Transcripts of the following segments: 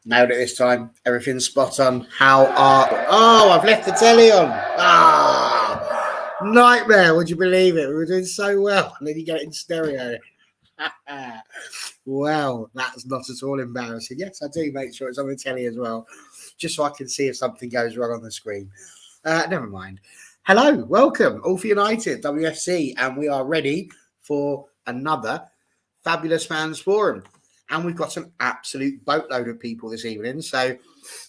Nailed it this time. Everything's spot on. I've left the telly on. Nightmare. Would you believe it? We were doing so well. And then you get it in stereo. Well, that's not at all embarrassing. Yes, I do make sure it's on the telly as well, just so I can see if something goes wrong on the screen. Never mind. Hello, welcome, All for United, WFC, and we are ready for another fabulous fans forum. And we've got an absolute boatload of people this evening, so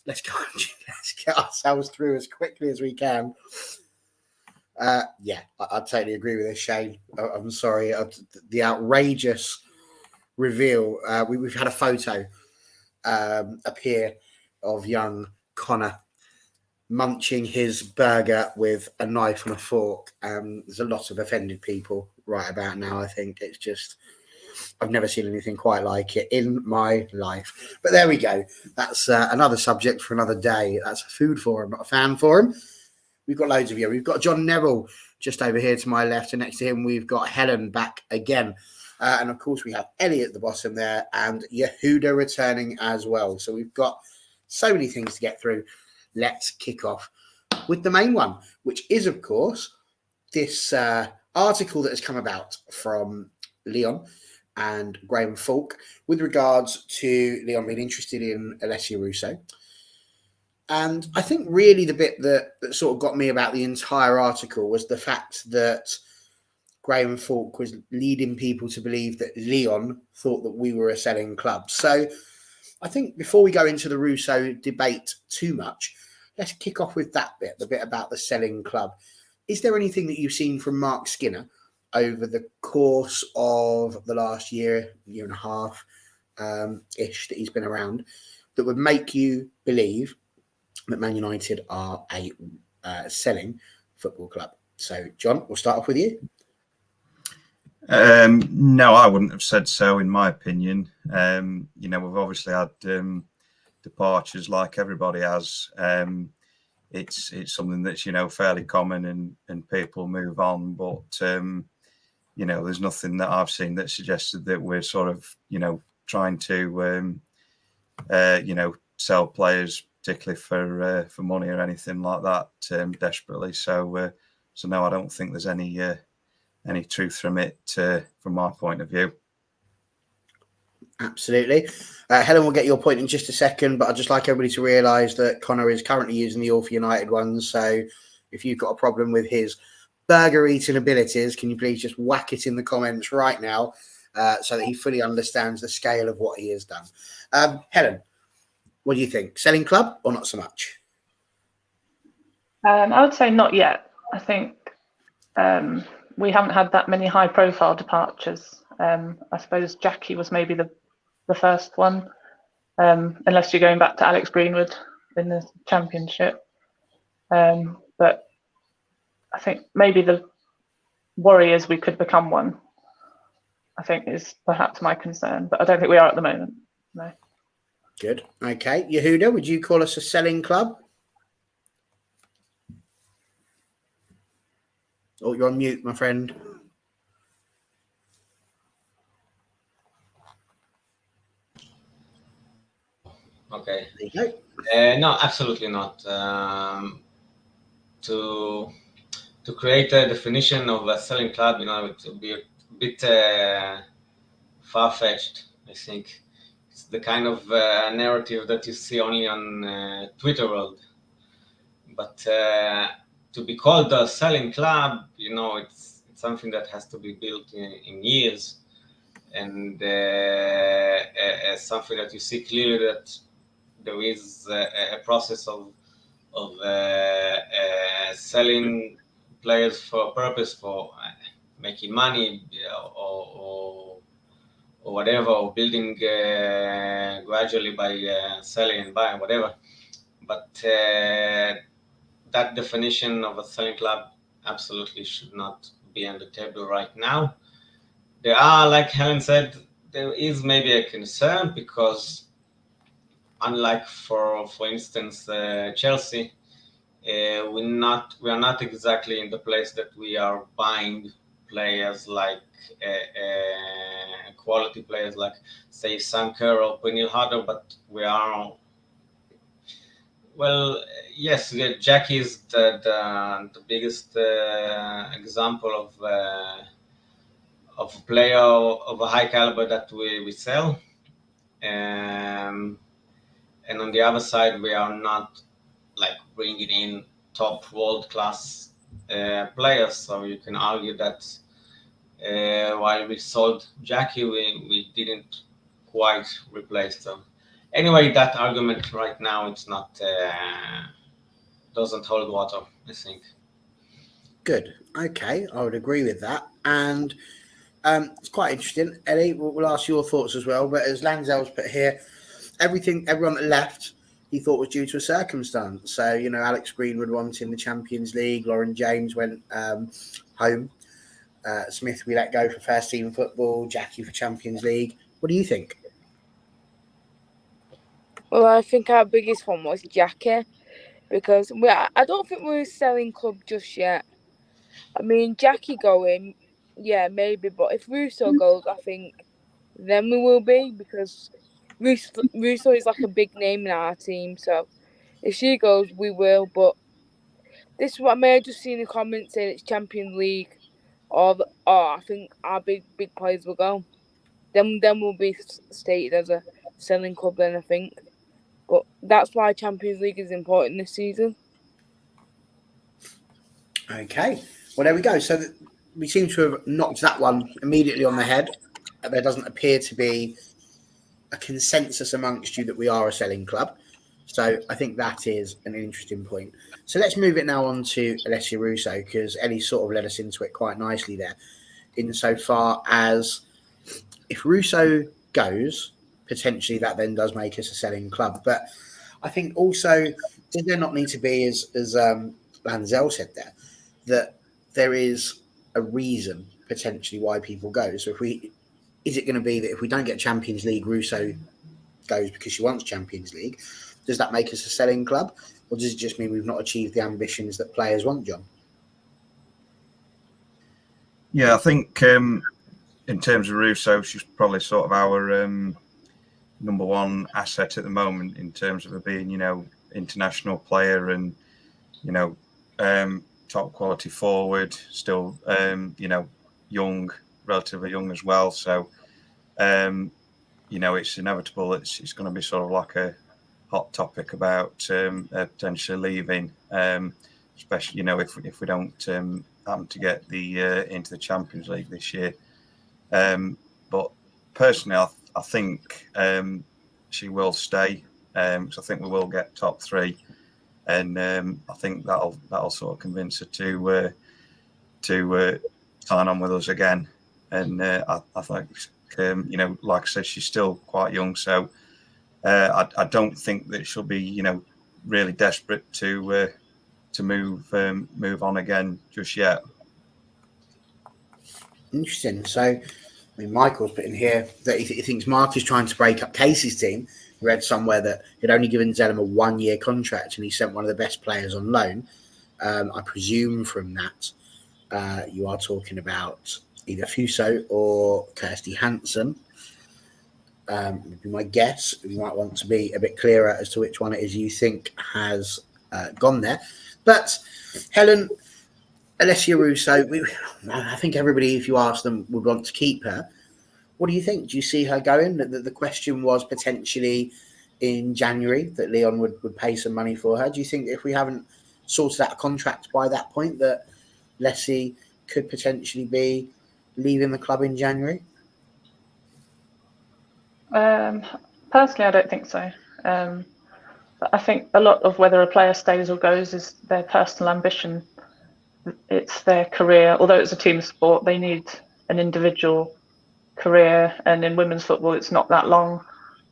let's get ourselves through as quickly as we can. I totally agree with this, Shane. I'm sorry, the outrageous reveal. We've had a photo appear of young Connor munching his burger with a knife and a fork. There's a lot of offended people right about now. I think it's just, I've never seen anything quite like it in my life. But there we go. That's another subject for another day. That's a food forum, not a fan forum. We've got loads of you. We've got John Neville just over here to my left, and next to him we've got Helen back again. And of course we have Ellie at the bottom there, and Yehuda returning as well. So we've got so many things to get through. Let's kick off with the main one, which is, of course, this article that has come about from Lyon and Graham Falk with regards to Lyon being interested in Alessia Russo. And I think really the bit that sort of got me about the entire article was the fact that Graham Falk was leading people to believe that Lyon thought that we were a selling club. So I think before we go into the Russo debate too much, let's kick off with that bit, the bit about the selling club. Is there anything that you've seen from Mark Skinner over the course of the last year and a half ish that he's been around that would make you believe that Man United are a selling football club? So, John, we'll start off with you. No, I wouldn't have said so, in my opinion. We've obviously had departures like everybody has. It's something that's, fairly common and people move on. But, there's nothing that I've seen that suggested that we're sort of, trying to, sell players, particularly for money or anything like that, desperately. So no, I don't think there's any truth from it, from my point of view. Absolutely. Helen will get your point in just a second, but I'd just like everybody to realise that Connor is currently using the All for United one. So if you've got a problem with his burger eating abilities, can you please just whack it in the comments right now so that he fully understands the scale of what he has done. Helen, what do you think? Selling club or not so much? I would say not yet. I think we haven't had that many high-profile departures. I suppose Jackie was maybe the first one, unless you're going back to Alex Greenwood in the Championship. But I think maybe the worry is we could become one, I think, is perhaps my concern. But I don't think we are at the moment, no. Good. Okay. Yehuda, would you call us a selling club? Oh, you're on mute, my friend. Okay. There you go. No, absolutely not. To create a definition of a selling club, it would be a bit far-fetched. I think it's the kind of narrative that you see only on Twitter world. But to be called a selling club, it's something that has to be built in years, and something that you see clearly that there is a process of selling players for a purpose, for making money or whatever, or building gradually by selling and buying, whatever. But that definition of a selling club absolutely should not be on the table right now. There are, like Helen said, there is maybe a concern because unlike for instance Chelsea, we are not exactly in the place that we are buying players like quality players like say Sanker or Pernil Harder, but we are Well, yes, Jackie is the biggest example of a player of a high caliber that we sell. And on the other side, we are not like bringing in top world class players. So you can argue that while we sold Jackie, we didn't quite replace them. Anyway, that argument right now, it's not doesn't hold water, I think. Good. Okay, I would agree with that. And it's quite interesting. Ellie, we'll ask your thoughts as well. But as Lanzel's put here, everyone that left, he thought was due to a circumstance. So, Alex Greenwood wanting the Champions League, Lauren James went home. Smith, we let go for first team football, Jackie for Champions League. What do you think? Well, I think our biggest one was Jackie, because I don't think we're selling club just yet. I mean, Jackie going, yeah, maybe, but if Russo goes, I think then we will be, because Russo is like a big name in our team. So if she goes, we will. But this is what I may have just seen in the comments saying it's Champions League, or I think our big players will go. Then we'll be stated as a selling club. Then I think, but that's why Champions League is important this season. Okay, well, there we go. So we seem to have knocked that one immediately on the head. There doesn't appear to be a consensus amongst you that we are a selling club. So I think that is an interesting point. So let's move it now on to Alessia Russo, because Ellie sort of led us into it quite nicely there, insofar as if Russo goes, potentially that then does make us a selling club. But I think also, does there not need to be, as Lanzel said there, that there is a reason potentially why people go? So is it going to be that if we don't get Champions League, Russo goes because she wants Champions League? Does that make us a selling club? Or does it just mean we've not achieved the ambitions that players want, John? Yeah, I think in terms of Russo, she's probably sort of our number one asset at the moment in terms of her being, international player and, top quality forward, still, young, relatively young as well. So, it's inevitable that it's going to be sort of like a hot topic about potentially leaving, especially, if we don't happen to get into the Champions League this year. But personally, I think she will stay. So I think we will get top three, and I think that'll sort of convince her to sign on with us again. And I think like I said, she's still quite young, so I don't think that she'll be really desperate to move on again just yet. Interesting. So, Michael's put in here that he thinks Mark is trying to break up Casey's team. He read somewhere that he'd only given Zellum a 1-year contract and he sent one of the best players on loan. I presume from that you are talking about either Fuso or Kirsty Hansen. Would be my guess. You might want to be a bit clearer as to which one it is you think has gone there. But Helen, Alessia Russo, I think everybody, if you ask them, would want to keep her. What do you think? Do you see her going? The question was potentially in January that Lyon would pay some money for her. Do you think if we haven't sorted out a contract by that point that Leslie could potentially be leaving the club in January? Personally, I don't think so. But I think a lot of whether a player stays or goes is their personal ambition. It's their career. Although it's a team sport, they need an individual career, and in women's football it's not that long.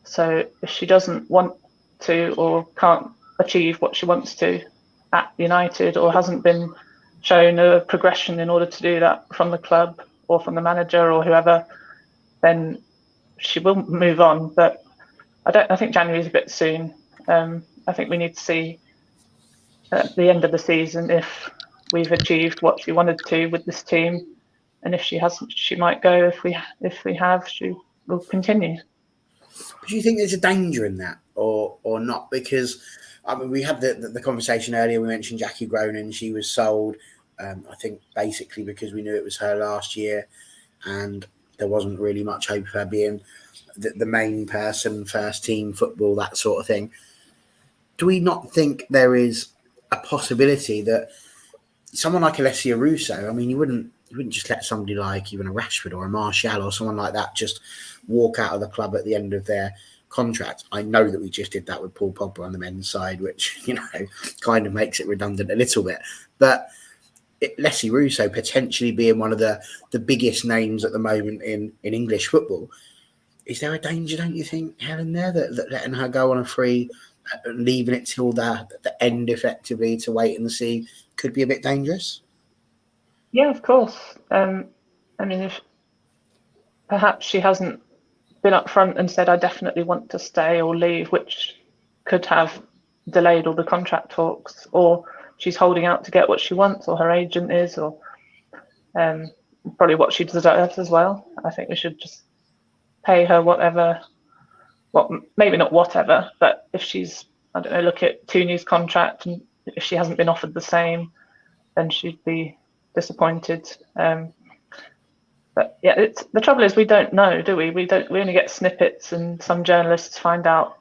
So if she doesn't want to or can't achieve what she wants to at United, or hasn't been shown a progression in order to do that from the club or from the manager or whoever, then she will move on. But I think January is a bit soon. I think we need to see at the end of the season if we've achieved what she wanted to with this team. And if she hasn't, she might go. If we have, she will continue. Do you think there's a danger in that, or not? Because I mean, we had the conversation earlier. We mentioned Jackie Gronin. She was sold, I think, basically because we knew it was her last year, and there wasn't really much hope of her being the main person, first team football, that sort of thing. Do we not think there is a possibility that someone like Alessia Russo, I mean, you wouldn't just let somebody like even a Rashford or a Martial or someone like that just walk out of the club at the end of their contract? I know that we just did that with Paul Pogba on the men's side, which, you know, kind of makes it redundant a little bit. But Alessia Russo potentially being one of the biggest names at the moment in English football, is there a danger, don't you think, Helen, there, that letting her go on a free, leaving it till the end effectively to wait and see could be a bit dangerous? Yeah, of course. I mean, if perhaps she hasn't been upfront and said, I definitely want to stay or leave, which could have delayed all the contract talks, or she's holding out to get what she wants, or her agent is, or probably what she deserves as well. I think we should just pay her whatever, well, maybe not whatever, but if she's, I don't know, look at Tooney's contract, and if she hasn't been offered the same, then she'd be disappointed. But yeah, the trouble is we don't know, do we? We only get snippets, and some journalists find out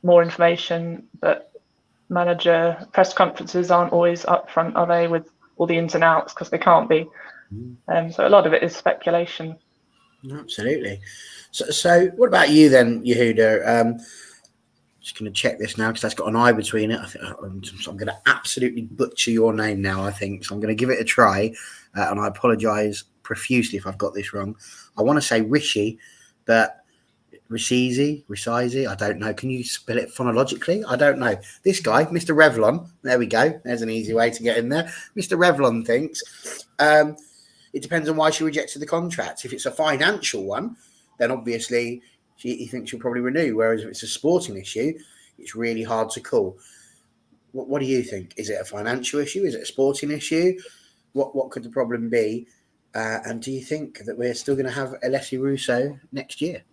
more information, but manager press conferences aren't always upfront, are they, with all the ins and outs, because they can't be. So a lot of it is speculation. Absolutely. So what about you then, Yehuda? Just going to check this now because that's got an I between it. I'm going to absolutely butcher your name now, I think. So I'm going to give it a try. And I apologise profusely if I've got this wrong. I want to say Rishi, but Risizi, I don't know. Can you spell it phonologically? I don't know. This guy, Mr. Revlon, there we go. There's an easy way to get in there. Mr. Revlon thinks it depends on why she rejected the contract. If it's a financial one, then obviously he thinks she'll probably renew. Whereas if it's a sporting issue, it's really hard to call. What do you think? Is it a financial issue? Is it a sporting issue? What could the problem be? And do you think that we're still going to have Alessia Russo next year?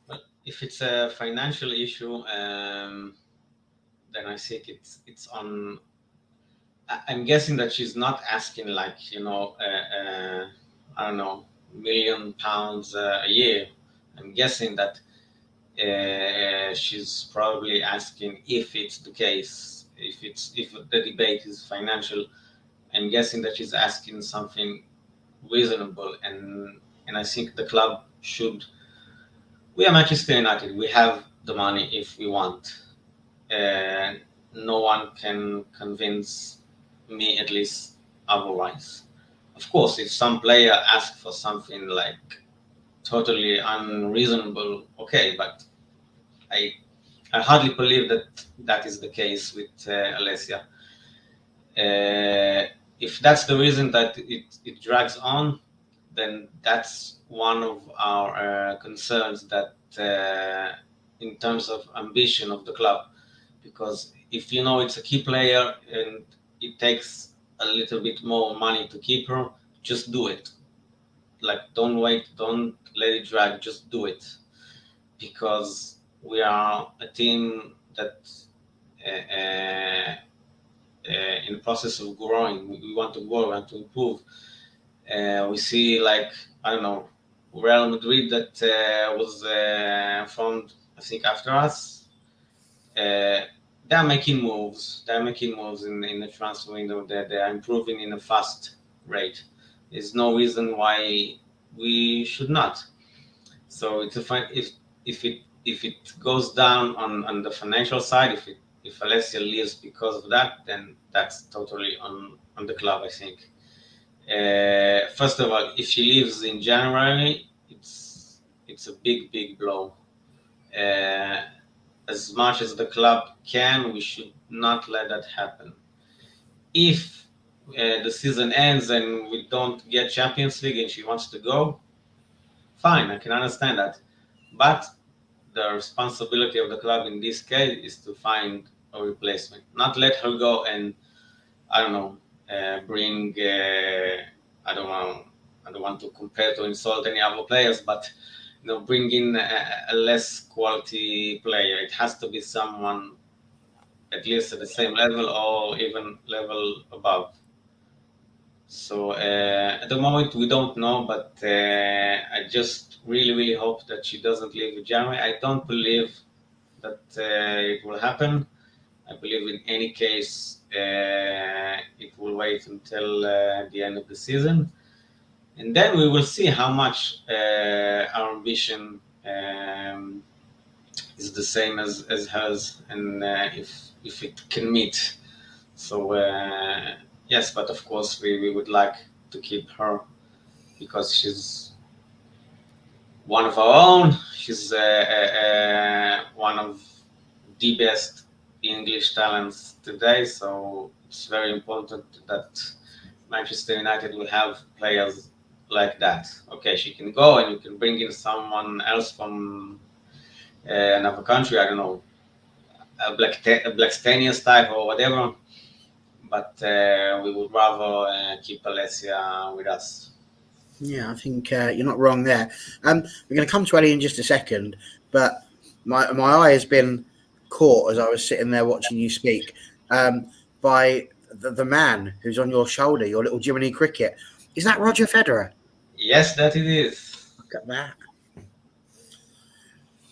Well, if it's a financial issue, then I think it's on. I'm guessing that she's not asking like, I don't know, £1 million a year. I'm guessing that she's probably asking if it's the case, if the debate is financial. I'm guessing that she's asking something reasonable, and I think the club should. We are Manchester United. We have the money if we want. No one can convince me, at least, otherwise. Of course, if some player asks for something like totally unreasonable, okay, but I hardly believe that is the case with Alessia. If that's the reason that it drags on, then that's one of our concerns, that in terms of ambition of the club, because if you know it's a key player and it takes a little bit more money to keep her, just do it. Like, don't wait, don't let it drag, just do it. Because we are a team that in the process of growing, we want to grow and to improve. We see, like, I don't know, Real Madrid that was formed, I think, after us. They're making moves. They're making moves in the transfer window. They are improving in a fast rate. There's no reason why we should not. So it's if it goes down on the financial side, if Alessia leaves because of that, then that's totally on the club, I think. First of all, if she leaves in January, it's a big blow. As much as the club can, we should not let that happen. If the season ends and we don't get Champions League and she wants to go, fine, I can understand that. But the responsibility of the club in this case is to find a replacement, not let her go and, I don't know, bring. I don't want to compare to insult any other players, but bring in a less quality player. It has to be someone at least at the same level or even level above. So at the moment we don't know, but I just really hope that she doesn't leave with Jeremy. I don't believe that it will happen. I believe in any case it will wait until the end of the season, and then we will see how much our ambition is the same as hers, and if it can meet. So yes, but of course we would like to keep her because she's one of our own. She's one of the best English talents today. So it's very important that Manchester United will have players like that. Okay, she can go and you can bring in someone else from another country. I don't know, a Blackstenius type or whatever. But we would rather keep Alessia with us. Yeah, I think you're not wrong there. We're going to come to Ellie in just a second, but my eye has been caught as I was sitting there watching you speak by the man who's on your shoulder, your little Jiminy Cricket. Is that Roger Federer? Yes, that it is. Look at that.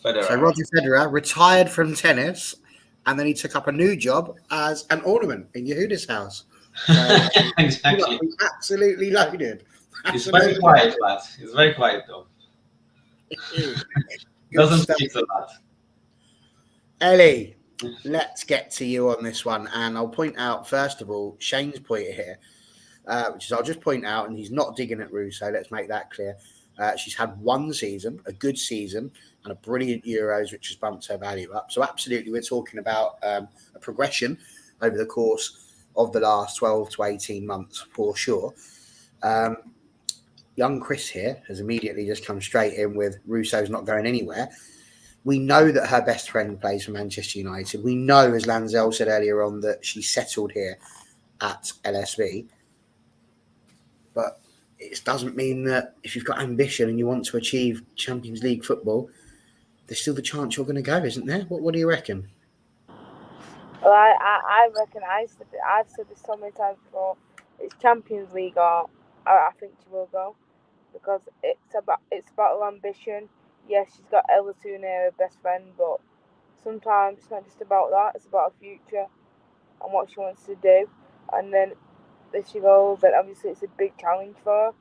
Federer. So Roger Federer retired from tennis, and then he took up a new job as an ornament in Yehuda's house. So exactly. Absolutely loaded. It's very quiet, but it's very quiet though. Doesn't speak a lot. Ellie, let's get to you on this one, and I'll point out first of all Shane's point here, which is I'll just point out, and he's not digging at Russo. Let's make that clear. She's had one season, a good season, and a brilliant Euros, which has bumped her value up. So absolutely, we're talking about a progression over the course of the last 12 to 18 months for sure. Young Chris here has immediately just come straight in with Russo's not going anywhere. We know that her best friend plays for Manchester United. We know, as Lanzell said earlier on, that she settled here at LSV. But it doesn't mean that if you've got ambition and you want to achieve Champions League football, there's still the chance you're going to go, isn't there? What do you reckon? Well, I reckon I've said this so many times before. It's Champions League, or I think she will go, because it's about her ambition. Yes, she's got Ella Toone, her best friend, but sometimes it's not just about that. It's about her future and what she wants to do. And then if she goes, then obviously it's a big challenge for her,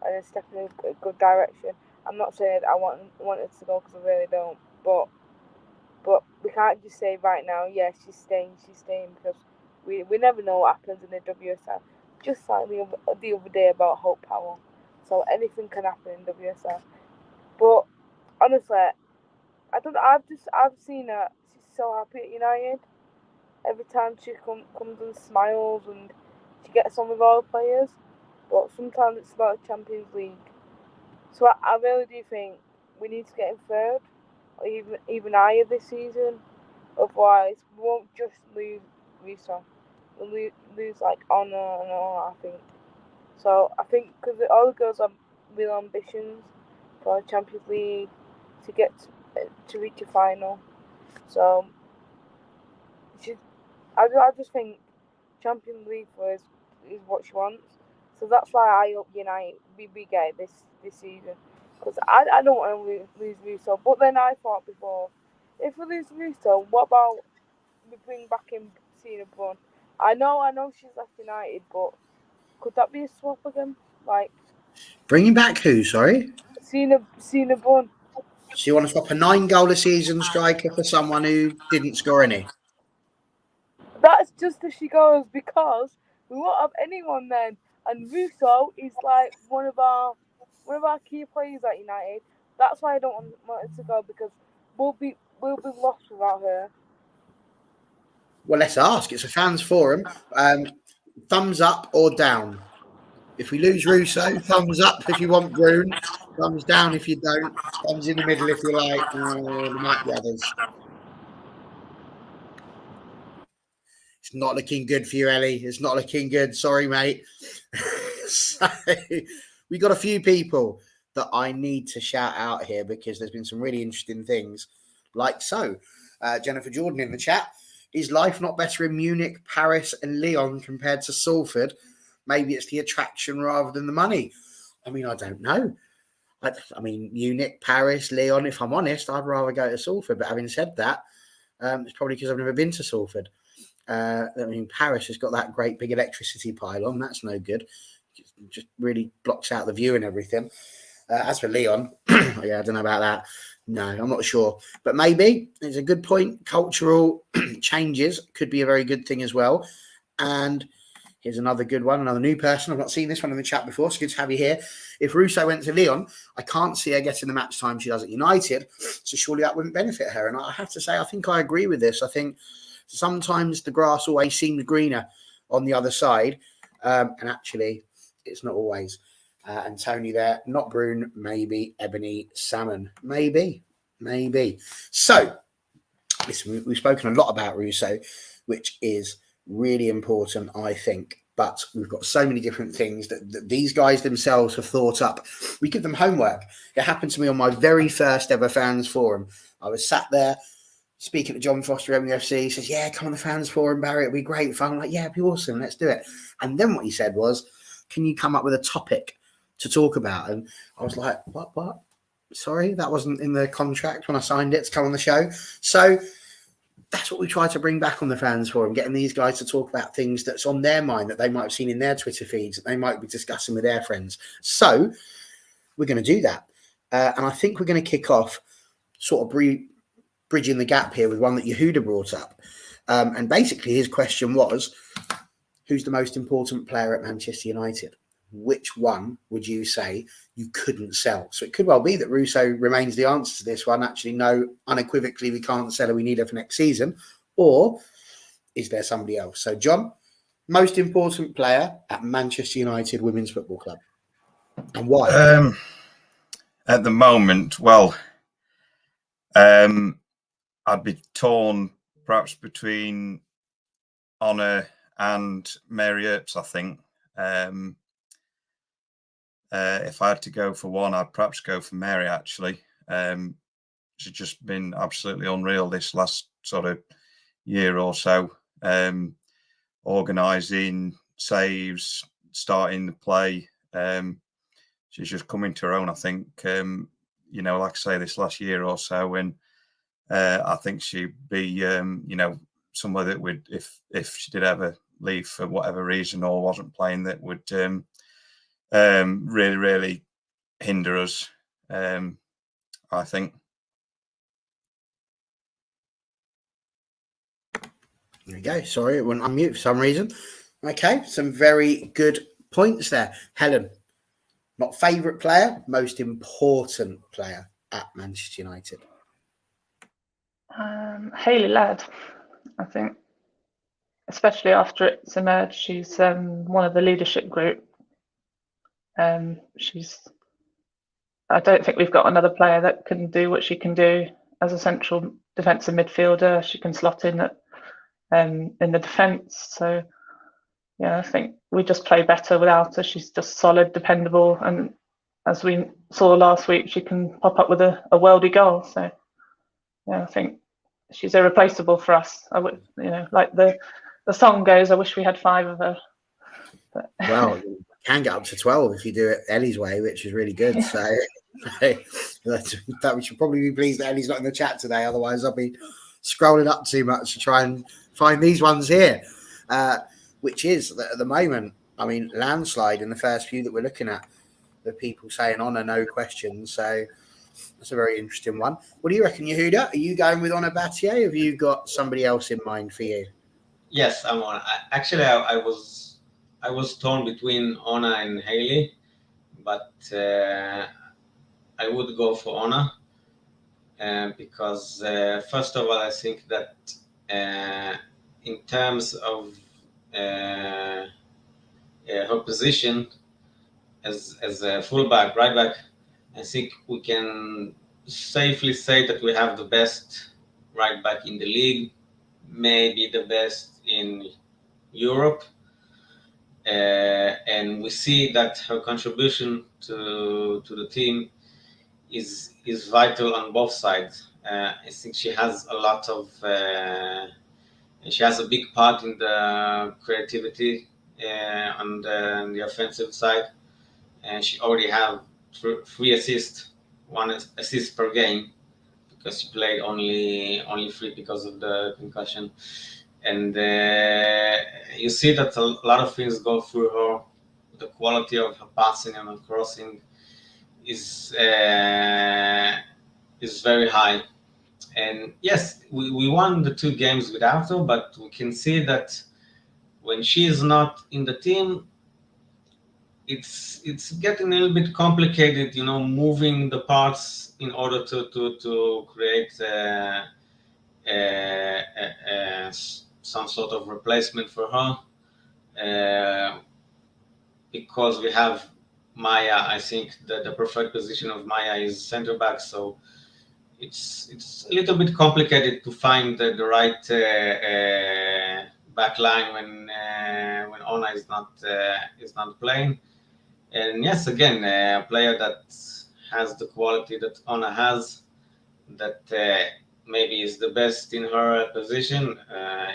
and it's definitely a good direction. I'm not saying I want her to go, because I really don't, but we can't just say right now, yes, she's staying, because we never know what happens in the WSL. Just like the other day about Hope Powell. So anything can happen in WSL. But honestly, I've seen her. She's so happy at United. Every time she comes and smiles, and she gets on with all the players. But sometimes it's about Champions League. So I really do think we need to get in third, or even higher this season. Otherwise, we won't just lose Russo. We'll lose like Ona and all, I think. So I think because all the girls have real ambitions for Champions League to get to reach a final. So I just think Champions League for us is what she wants. So that's why I hope United we get it this season. Because I don't want to lose Russo. But then I thought before, if we lose Russo, what about we bring back in Cena Brun? I know she's left United, but could that be a swap again? Like Bringing back who? Sorry, Cena Brun. So you want to swap a 9-goal-a-season striker for someone who didn't score any? That's just as she goes, because we won't have anyone then. And Russo is like one of our key players at United. That's why I don't want her to go, because we'll be lost without her. Well, let's ask. It's a fans forum. Thumbs up or down? If we lose Russo, thumbs up if you want Brune. Thumbs down if you don't. Thumbs in the middle if you like. There might be others. It's not looking good for you, Ellie. It's not looking good. Sorry, mate. So we got a few people that I need to shout out here because there's been some really interesting things. Like so, Jennifer Jordan in the chat. Is life not better in Munich, Paris, and Lyon compared to Salford? Maybe it's the attraction rather than the money. I mean, I don't know. I mean, Munich, Paris, Lyon, if I'm honest, I'd rather go to Salford. But having said that, it's probably because I've never been to Salford. I mean, Paris has got that great big electricity pylon. That's no good. Just really blocks out the view and everything. As for Lyon, yeah, I don't know about that. No, I'm not sure. But maybe it's a good point. Cultural changes could be a very good thing as well. And here's another good one, another new person. I've not seen this one in the chat before, so good to have you here. If Russo went to Lyon, I can't see her getting the match time she does at United, so surely that wouldn't benefit her. And I have to say, I think I agree with this. I think sometimes the grass always seems greener on the other side, and actually, it's not always. And Tony there, not Brune, maybe Ebony Salmon, maybe. So, listen, we've spoken a lot about Russo, which is really important, I think. But we've got so many different things that these guys themselves have thought up. We give them homework. It happened to me on my very first ever fans forum. I was sat there speaking to John Foster, MUFC. He says, yeah, come on the fans forum, Barry. It'll be great fun. I'm like, yeah, it'd be awesome. Let's do it. And then what he said was, can you come up with a topic to talk about? And I was like, what? Sorry, that wasn't in the contract when I signed it to come on the show. So that's what we try to bring back on the fans forum, getting these guys to talk about things that's on their mind that they might have seen in their Twitter feeds, that they might be discussing with their friends. So we're going to do that. And I think we're going to kick off sort of bridging the gap here with one that Yehuda brought up. And basically his question was, who's the most important player at Manchester United? Which one would you say you couldn't sell? So it could well be that Russo remains the answer to this one. Actually, no, unequivocally, we can't sell her. We need her for next season. Or is there somebody else? So, John, most important player at Manchester United Women's Football Club, and why? At the moment, well, I'd be torn perhaps between Ona and Mary Earps, I think. If I had to go for one, I'd perhaps go for Mary, actually. She's just been absolutely unreal this last sort of year or so. Organising, saves, starting the play. She's just coming to her own, I think. Like I say, this last year or so. And I think she'd be, somewhere that would, if she did ever leave for whatever reason or wasn't playing, that would really, really hinder us, I think. There you go. Sorry, it wouldn't unmute for some reason. Okay, some very good points there. Helen, not favourite player, most important player at Manchester United. Hayley Ladd, I think, especially after it's emerged, she's one of the leadership group. I don't think we've got another player that can do what she can do as a central defensive midfielder. She can slot in in the defence. So, yeah, I think we just play better without her. She's just solid, dependable, and as we saw last week, she can pop up with a worldy goal. So, yeah, I think she's irreplaceable for us. I would, like the song goes, I wish we had 5 of her. But well, you can get up to 12 if you do it Ellie's way, which is really good. So that we should probably be pleased that Ellie's not in the chat today. Otherwise, I'll be scrolling up too much to try and find these ones here, which is at the moment, I mean, landslide in the first few that we're looking at. The people saying Ona, no questions. So that's a very interesting one. What do you reckon, Yehuda? Are you going with Ona Battle? Have you got somebody else in mind for you? Yes, I'm on. Actually, I was torn between Ona and Hayley, but I would go for Ona because first of all, I think that in terms of her position as a fullback, right back, I think we can safely say that we have the best right back in the league, maybe the best in Europe. and we see that her contribution to the team is vital on both sides. I think she has a lot of she has a big part in the creativity on the offensive side, and she already have 3 assists, 1 assist per game, because she played only 3 because of the concussion. And you see that a lot of things go through her. The quality of her passing and her crossing is very high. And yes, we won the 2 games without her, but we can see that when she is not in the team, it's getting a little bit complicated, moving the parts in order to create some sort of replacement for her. Because we have Maya, I think the preferred position of Maya is center back, so it's a little bit complicated to find the right back line when Ona is not playing. And yes, again, a player that has the quality that Ona has, that maybe is the best in her position,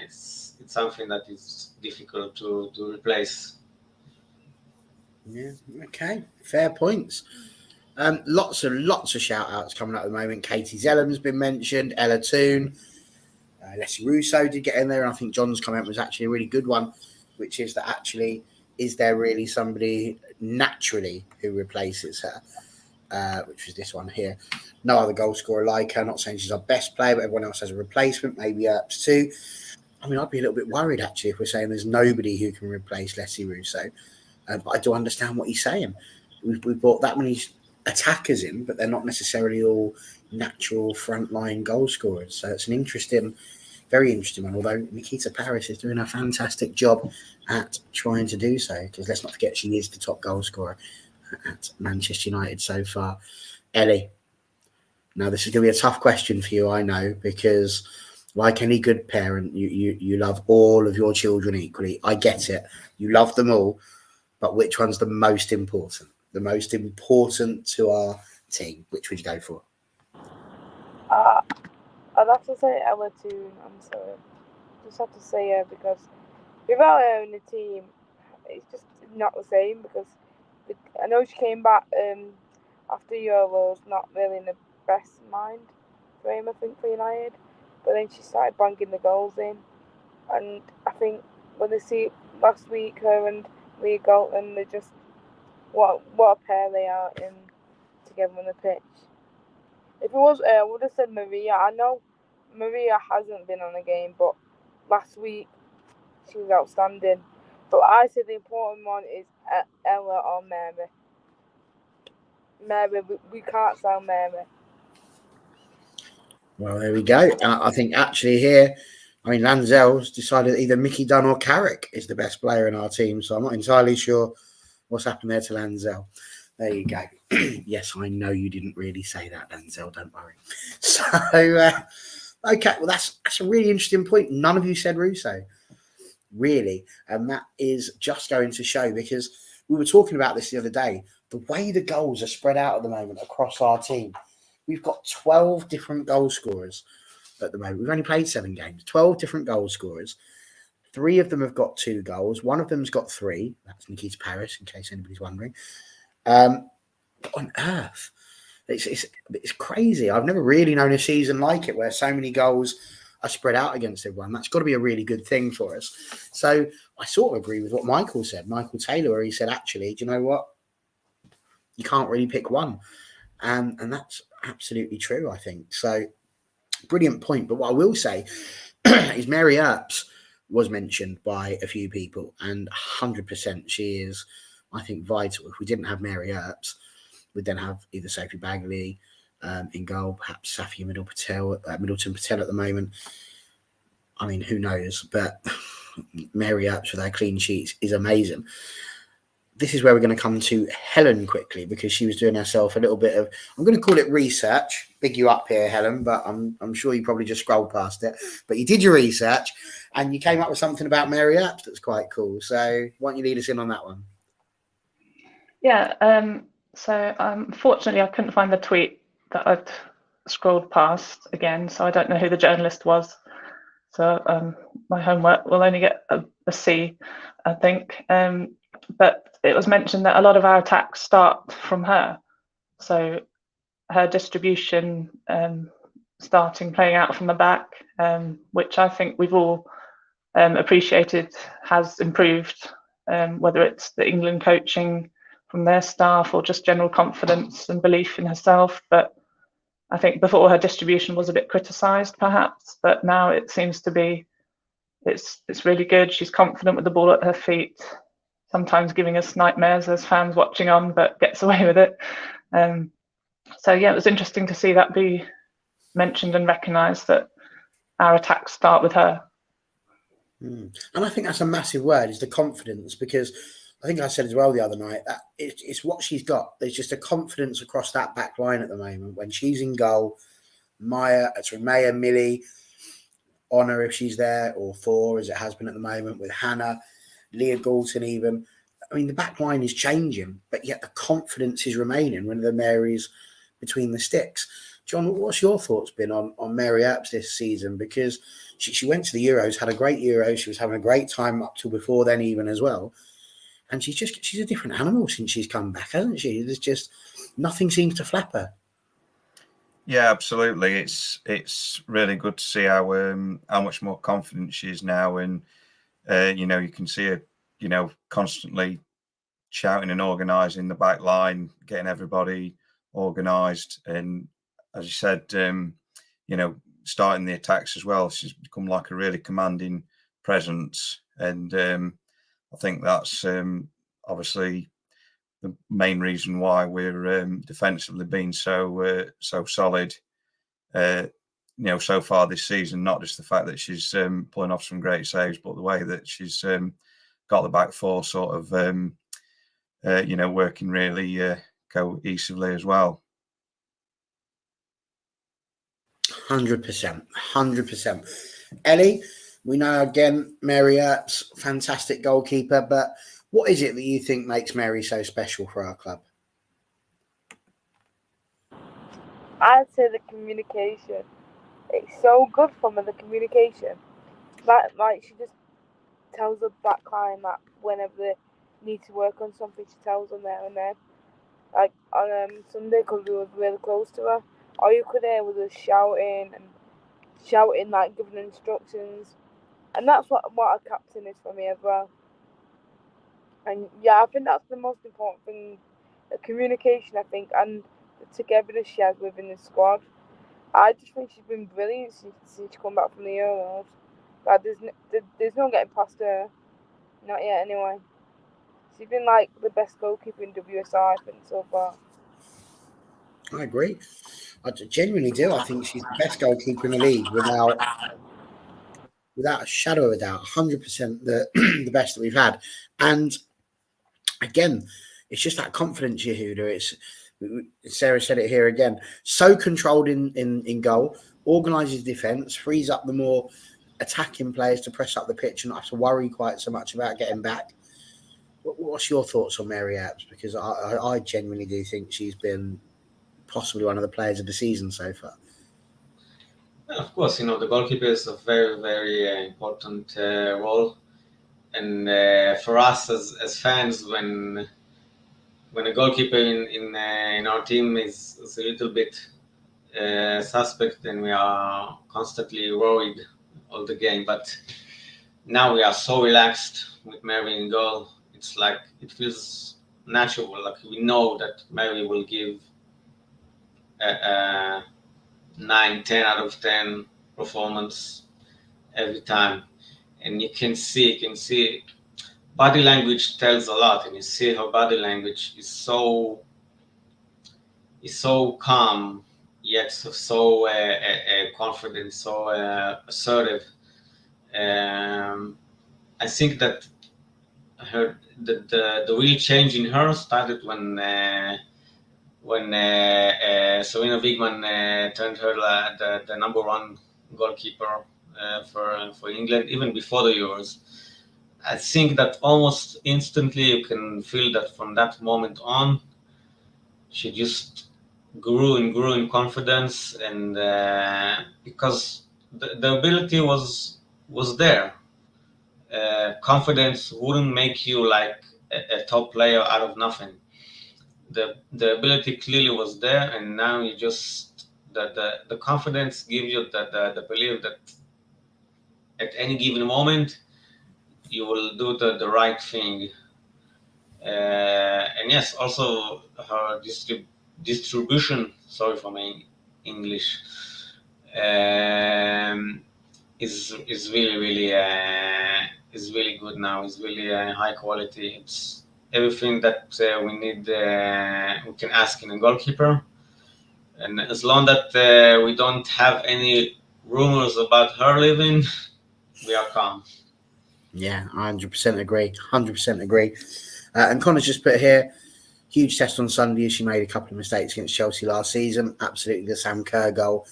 it's something that is difficult to replace. Yeah, okay, fair points. Lots of shout outs coming up at the moment. Katie Zellam's been mentioned, Ella Toon, Alessia Russo did get in there, and I think John's comment was actually a really good one, which is that actually, is there really somebody naturally who replaces her? Which was this one here. No other goal scorer like her. Not saying she's our best player, but everyone else has a replacement, maybe Earps too. I mean, I'd be a little bit worried actually if we're saying there's nobody who can replace Alessia Russo. But I do understand what he's saying. We've brought that many attackers in, but they're not necessarily all natural frontline goal scorers. So it's an very interesting one. Although Nikita Paris is doing a fantastic job at trying to do so, because let's not forget she is the top goal scorer at Manchester United so far. Ellie, now this is going to be a tough question for you, I know, because like any good parent, you love all of your children equally. I get it. You love them all. But which one's the most important? The most important to our team? Which would you go for? I'd have to say Ella Toon. I'm sorry. Just have to say her because without her in the team, it's just not the same. Because I know she came back after Euros, not really in the best mind frame, I think, for United. But then she started banging the goals in, and I think when they see last week her and Leah Galton, they're just what a pair they are in together on the pitch. If it was I would have said Maria. I know Maria hasn't been on a game, but last week she was outstanding. But I say the important one is Ella or Mary. Mary, we can't sell Mary. Well, there we go. And I think actually here, I mean, Lanzel's decided that either Mickey Dunn or Carrick is the best player in our team. So I'm not entirely sure what's happened there to Lanzel. There you go. Yes, I know you didn't really say that, Lanzel. Don't worry. So, okay. Well, that's a really interesting point. None of you said Russo, really. And that is just going to show, because we were talking about this the other day, the way the goals are spread out at the moment across our team. We've got 12 different goal scorers at the moment. We've only played 7 games, 12 different goal scorers. 3 of them have got 2 goals. One of them's got 3. That's Nikita Paris, in case anybody's wondering. What on earth? It's crazy. I've never really known a season like it where so many goals are spread out against everyone. That's got to be a really good thing for us. So I sort of agree with what Michael said, Michael Taylor, where he said, actually, do you know what? You can't really pick one. And that's absolutely true, I think. So brilliant point. But what I will say is Mary Earps was mentioned by a few people, and 100% she is, I think, vital. If we didn't have Mary Earps, we'd then have either Sophie Bagley in goal, perhaps Safia Middleton Patel at the moment. I mean, who knows? But Mary Earps with her clean sheets is amazing. this is where we're going to come to Helen quickly, because she was doing herself a little bit of, I'm going to call it research. Big you up here, Helen, but I'm sure you probably just scrolled past it. But you did your research and you came up with something about Mary Earps that's quite cool. So why don't you lead us in on that one? Yeah, so unfortunately I couldn't find the tweet that I'd scrolled past again, so I don't know who the journalist was. So my homework will only get a C, I think. But it was mentioned that a lot of our attacks start from her. So her distribution starting playing out from the back, which I think we've all appreciated has improved, whether it's the England coaching from their staff or just general confidence and belief in herself. But I think before her distribution was a bit criticised perhaps, but now it seems to be it's really good. She's confident with the ball at her feet, sometimes giving us nightmares as fans watching on, but gets away with it. So yeah, it was interesting to see that be mentioned and recognised, that our attacks start with her. And I think that's a massive word, is the confidence, because I think I said as well the other night that it's what she's got. There's just a confidence across that back line at the moment. When she's in goal, Maya, Millie, Ona if she's there, or Thor as it has been at the moment with Hannah, Leah Galton even. I mean, the back line is changing, but yet the confidence is remaining when the Mary's between the sticks. John, what's your thoughts been on Mary Earps this season? Because she went to the Euros, had a great Euro. She was having a great time up till before then even as well. And she's a different animal since she's come back, hasn't she? There's just nothing seems to flap her. Yeah, absolutely. It's really good to see how much more confident she is now, and you can see her, constantly shouting and organising the back line, getting everybody organised, and as you said, starting the attacks as well. She's become like a really commanding presence, and I think that's obviously the main reason why we're defensively being so solid. So far this season, not just the fact that she's pulling off some great saves, but the way that she's got the back four sort of working really cohesively as well. 100%. Ellie, we know again Mary Earps, fantastic goalkeeper, but what is it that you think makes Mary so special for our club? I'd say the communication. It's so good from her, the communication. Like she just tells the back line that whenever they need to work on something, she tells them there and then. Like on Sunday, because we were really close to her, all you could hear was us shouting, like giving instructions, and that's what a captain is for me as well. And yeah, I think that's the most important thing, the communication, I think, and the togetherness she has within the squad. I just think she's been brilliant since she come back from the Euros. Like, there's no getting past her. Not yet, anyway. She's been like the best goalkeeper in WSI, I think, so far. I agree. I genuinely do. I think she's the best goalkeeper in the league without a shadow of a doubt. 100% the best that we've had. And again, it's just that confidence, Yehuda. Sarah said it here again. So controlled in goal, organises defence, frees up the more attacking players to press up the pitch and not have to worry quite so much about getting back. What's your thoughts on Mary Earps? Because I genuinely do think she's been possibly one of the players of the season so far. Well, of course, the goalkeeper is a very, very important role, and for us as fans, when a goalkeeper in our team is a little bit suspect, then we are constantly worried all the game. But now we are so relaxed with Mary in goal. It's like it feels natural. Like we know that Mary will give 9, 10 out of 10 performance every time, and you can see body language tells a lot, and you see her body language is so calm yet so confident, so assertive. I think that I heard that the real change in her started when Serena Wigman turned her the number one goalkeeper for England, even before the Euros. I think that almost instantly you can feel that from that moment on, she just grew in confidence, and because the ability was there. Confidence wouldn't make you like a top player out of nothing. The ability clearly was there, and now you just the confidence gives you the belief that at any given moment you will do the right thing. And yes, also her distribution. Sorry for my English. Is really is really good now. It's really high quality. It's everything that we need. We can ask in a goalkeeper, and as long that we don't have any rumors about her leaving, we are calm. Yeah, I 100% agree. 100% agree. And Connor's just put here, huge test on Sunday as she made a couple of mistakes against Chelsea last season. Absolutely the Sam Kerr goal,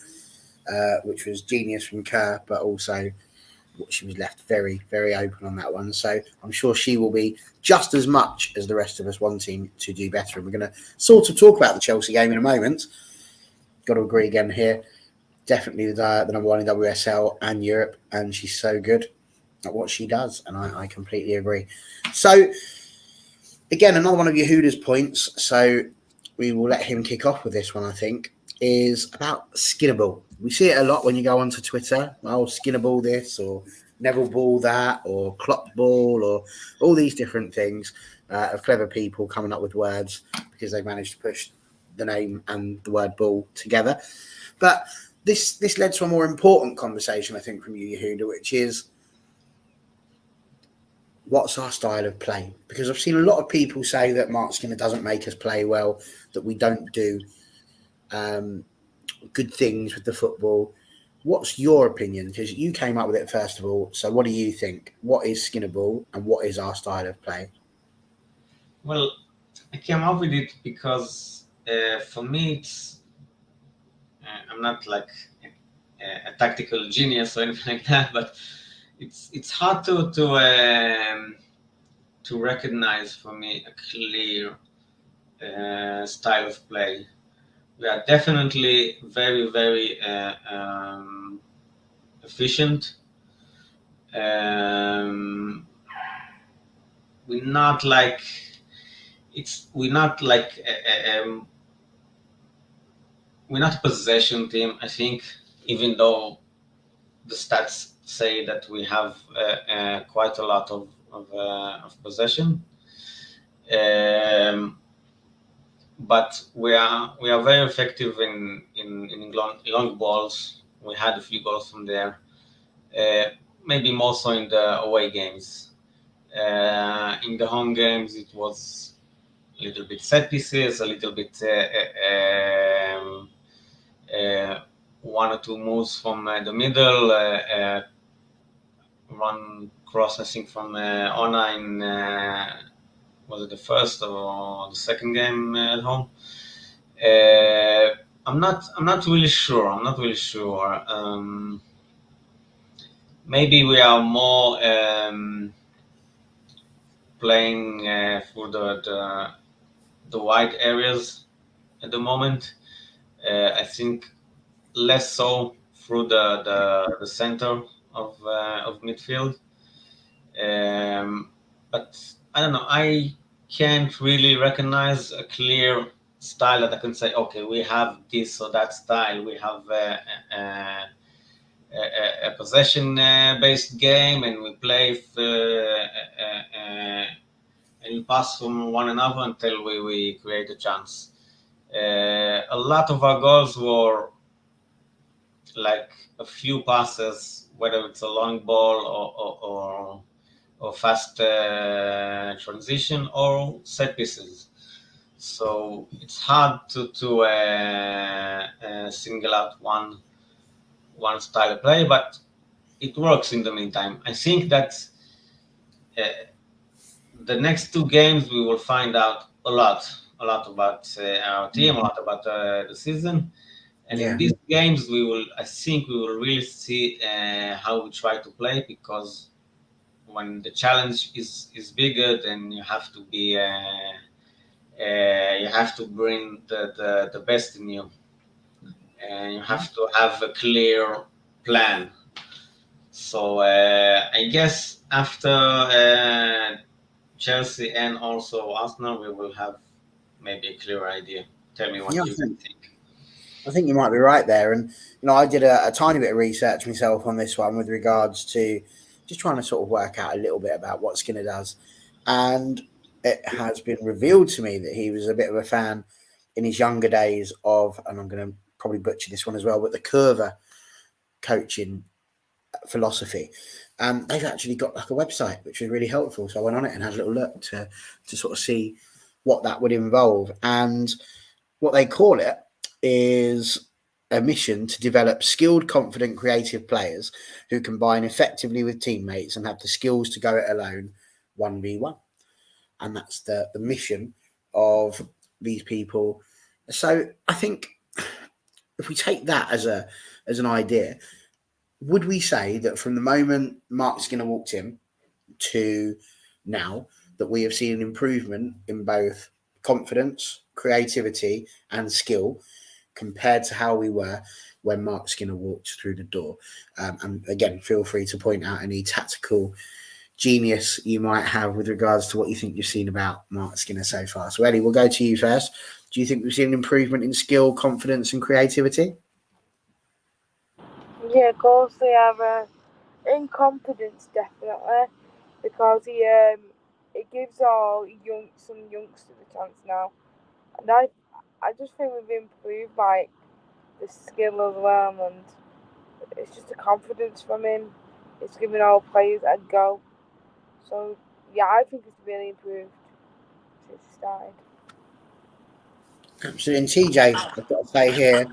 which was genius from Kerr, but also she was left very, very open on that one. So I'm sure she will be just as much as the rest of us wanting to do better. And we're going to sort of talk about the Chelsea game in a moment. Got to agree again here. Definitely the number one in WSL and Europe, and she's so good at what she does, and I completely agree. So, again, another one of Yehuda's points, so we will let him kick off with this one, I think, is about Skinnable. We see it a lot when you go onto Twitter, Skinnable this, or Neville Ball that, or Klopp Ball, or all these different things of clever people coming up with words because they've managed to push the name and the word ball together. But this led to a more important conversation, I think, from you, Yehuda, which is, what's our style of play? Because I've seen a lot of people say that Mark Skinner doesn't make us play well, that we don't do good things with the football. What's your opinion? Because you came up with it first of all. So what do you think? What is Skinner ball and what is our style of play? Well, I came up with it because for me, it's I'm not like a tactical genius or anything like that, but it's hard to recognize for me a clear style of play. We are definitely very, very efficient. We're not like we're not like we're not a possession team. I think, even though the stats say that we have quite a lot of possession. But we are very effective in long balls. We had a few goals from there. Maybe more so in the away games. In the home games, it was a little bit set pieces, a little bit one or two moves from the middle, one cross, I think, from Ona in was it the first or the second game at home? I'm not really sure. Maybe we are more playing through the wide areas at the moment. I think less so through the center of midfield. But I don't know. I can't really recognize a clear style that I can say, okay, we have this or that style. We have a possession-based game, and we play and we pass from one another until we create a chance. A lot of our goals were like a few passes, whether it's a long ball or fast transition or set pieces. So it's hard to single out one style of play, but it works in the meantime. I think that the next 2 games we will find out a lot about our team, a lot about the season. And in these games, I think we will really see how we try to play, because when the challenge is bigger, then you have to be you have to bring the best in you, and you have to have a clear plan. So I guess after Chelsea and also Arsenal, we will have maybe a clear idea. Tell me what you think. I think you might be right there. And, I did a tiny bit of research myself on this one with regards to just trying to sort of work out a little bit about what Skinner does. And it has been revealed to me that he was a bit of a fan in his younger days of, and I'm going to probably butcher this one as well, but the Curver coaching philosophy. They've actually got like a website, which was really helpful. So I went on it and had a little look to sort of see what that would involve. And what they call it is a mission to develop skilled, confident, creative players who combine effectively with teammates and have the skills to go it alone 1v1. And that's the mission of these people. So I think if we take that as an idea, would we say that from the moment Mark Skinner walked in to now, that we have seen an improvement in both confidence, creativity, and skill compared to how we were when Mark Skinner walked through the door? And again, feel free to point out any tactical genius you might have with regards to what you think you've seen about Mark Skinner so far. So, Ellie, we'll go to you first. Do you think we've seen an improvement in skill, confidence, and creativity? Yeah, of course they have. In confidence, definitely, because it gives some youngsters a chance now, and I just think we've improved like the skill as well, and it's just a confidence from him. It's giving all players a go. So yeah, I think it's really improved since it started. Absolutely. And TJ, I've got to say here,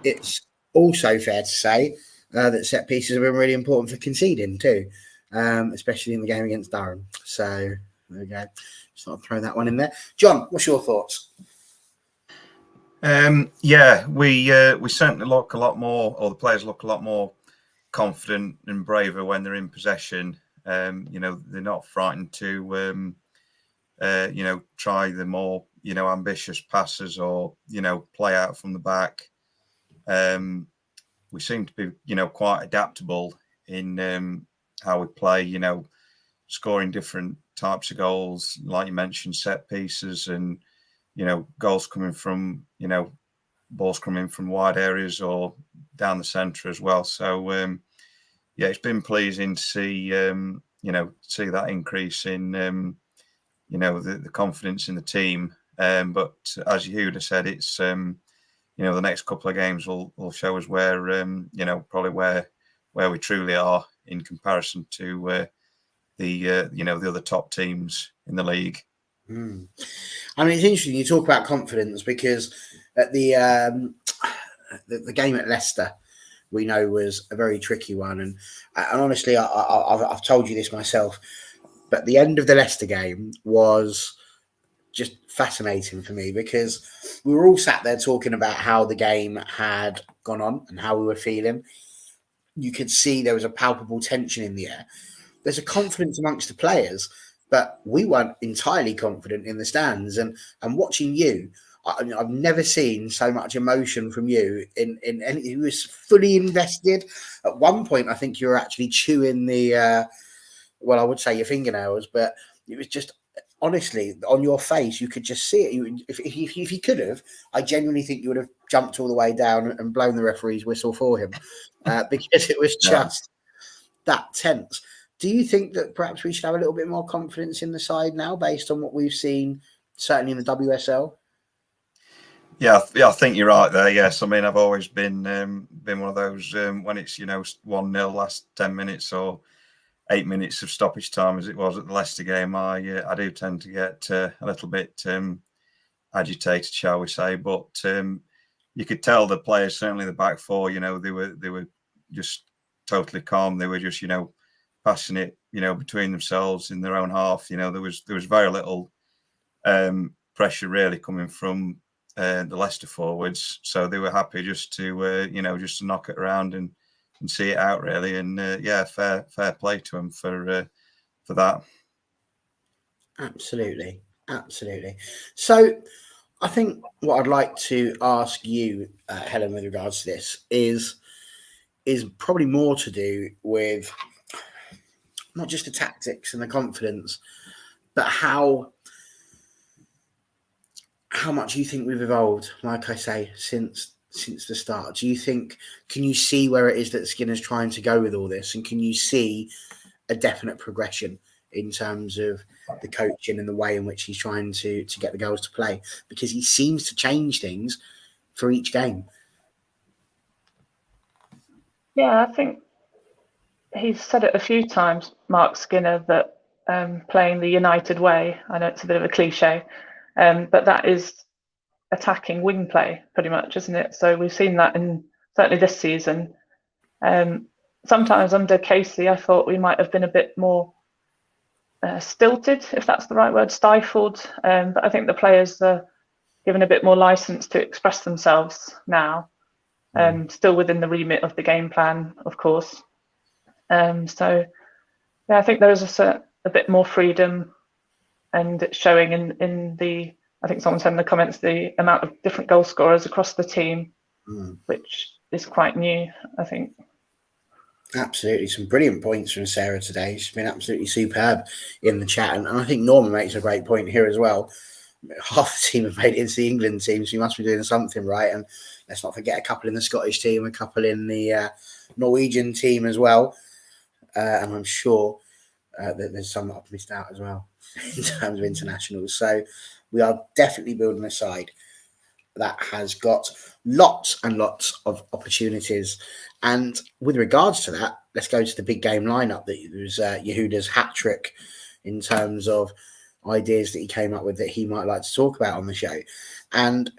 it's also fair to say that set pieces have been really important for conceding too, especially in the game against Durham. So there we go. Just thought I'd throw that one in there. John, what's your thoughts? Yeah, we certainly look a lot more, or the players look a lot more confident and braver when they're in possession. They're not frightened to try the more ambitious passes or play out from the back. We seem to be quite adaptable in how we play. Scoring different types of goals, like you mentioned, set pieces, and goals coming from balls coming from wide areas or down the centre as well. So yeah, it's been pleasing to see see that increase in the confidence in the team. But as Yehuda said, it's the next couple of games will show us where probably where we truly are in comparison to the other top teams in the league. I mean, it's interesting you talk about confidence, because at the game at Leicester, we know was a very tricky one, and honestly, I've told you this myself, but the end of the Leicester game was just fascinating for me, because we were all sat there talking about how the game had gone on and how we were feeling. You could see there was a palpable tension in the air. There's a confidence amongst the players, but we weren't entirely confident in the stands. And watching you, I've never seen so much emotion from you. It was fully invested. At one point, I think you were actually chewing the, I would say your fingernails, but it was just, honestly, on your face, you could just see it. If you could have, I genuinely think you would have jumped all the way down and blown the referee's whistle for him, because it was just that tense. Do you think that perhaps we should have a little bit more confidence in the side now, based on what we've seen, certainly in the WSL? Yeah, I think you're right there. Yes, I mean, I've always been one of those when it's 1-0 last 10 minutes or 8 minutes of stoppage time, as it was at the Leicester game. I do tend to get a little bit agitated, shall we say? But you could tell the players, certainly the back four, they were just totally calm. They were just passing it between themselves in their own half. There was very little pressure really coming from the Leicester forwards, so they were happy just to just to knock it around and see it out really. And fair play to them for that. Absolutely. So I think what I'd like to ask you, Helen, with regards to this is probably more to do with not just the tactics and the confidence, but how much you think we've evolved, like I say, since the start. Do you think, can you see where it is that Skinner's trying to go with all this? And can you see a definite progression in terms of the coaching and the way in which he's trying to get the girls to play? Because he seems to change things for each game. Yeah, I think he's said it a few times, Mark Skinner, that playing the United way, I know it's a bit of a cliche, but that is attacking wing play pretty much, isn't it? So we've seen that in certainly this season. Sometimes under Casey, I thought we might have been a bit more stilted, if that's the right word, stifled. But I think the players are given a bit more license to express themselves now, still within the remit of the game plan, of course. So yeah, I think there is a bit more freedom, and it's showing in the, I think someone said in the comments, the amount of different goal scorers across the team, which is quite new, I think. Absolutely. Some brilliant points from Sarah today. She's been absolutely superb in the chat. And I think Norman makes a great point here as well. Half the team have made it into the England team, so you must be doing something right. And let's not forget a couple in the Scottish team, a couple in the Norwegian team as well. And I'm sure that there's some that I've missed out as well in terms of internationals. So we are definitely building a side that has got lots and lots of opportunities. And with regards to that, let's go to the big game lineup. That was Yehuda's hat trick in terms of ideas that he came up with that he might like to talk about on the show. And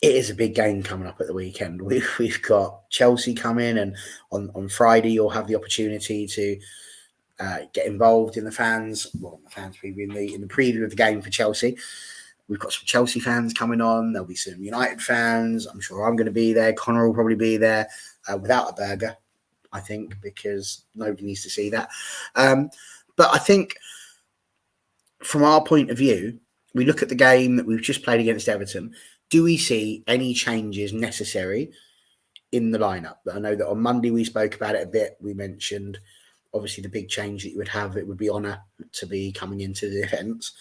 it is a big game coming up at the weekend. We've got Chelsea coming, and on Friday you'll have the opportunity to get involved in the fans. Well, the fans preview in the preview of the game for Chelsea. We've got some Chelsea fans coming on. There'll be some United fans. I'm sure I'm going to be there. Connor will probably be there without a burger, I think, because nobody needs to see that. But I think from our point of view, we look at the game that we've just played against Everton. Do we see any changes necessary in the lineup? I know that on Monday we spoke about it a bit. We mentioned, obviously, the big change that you would have. It would be Ona to be coming into the defence.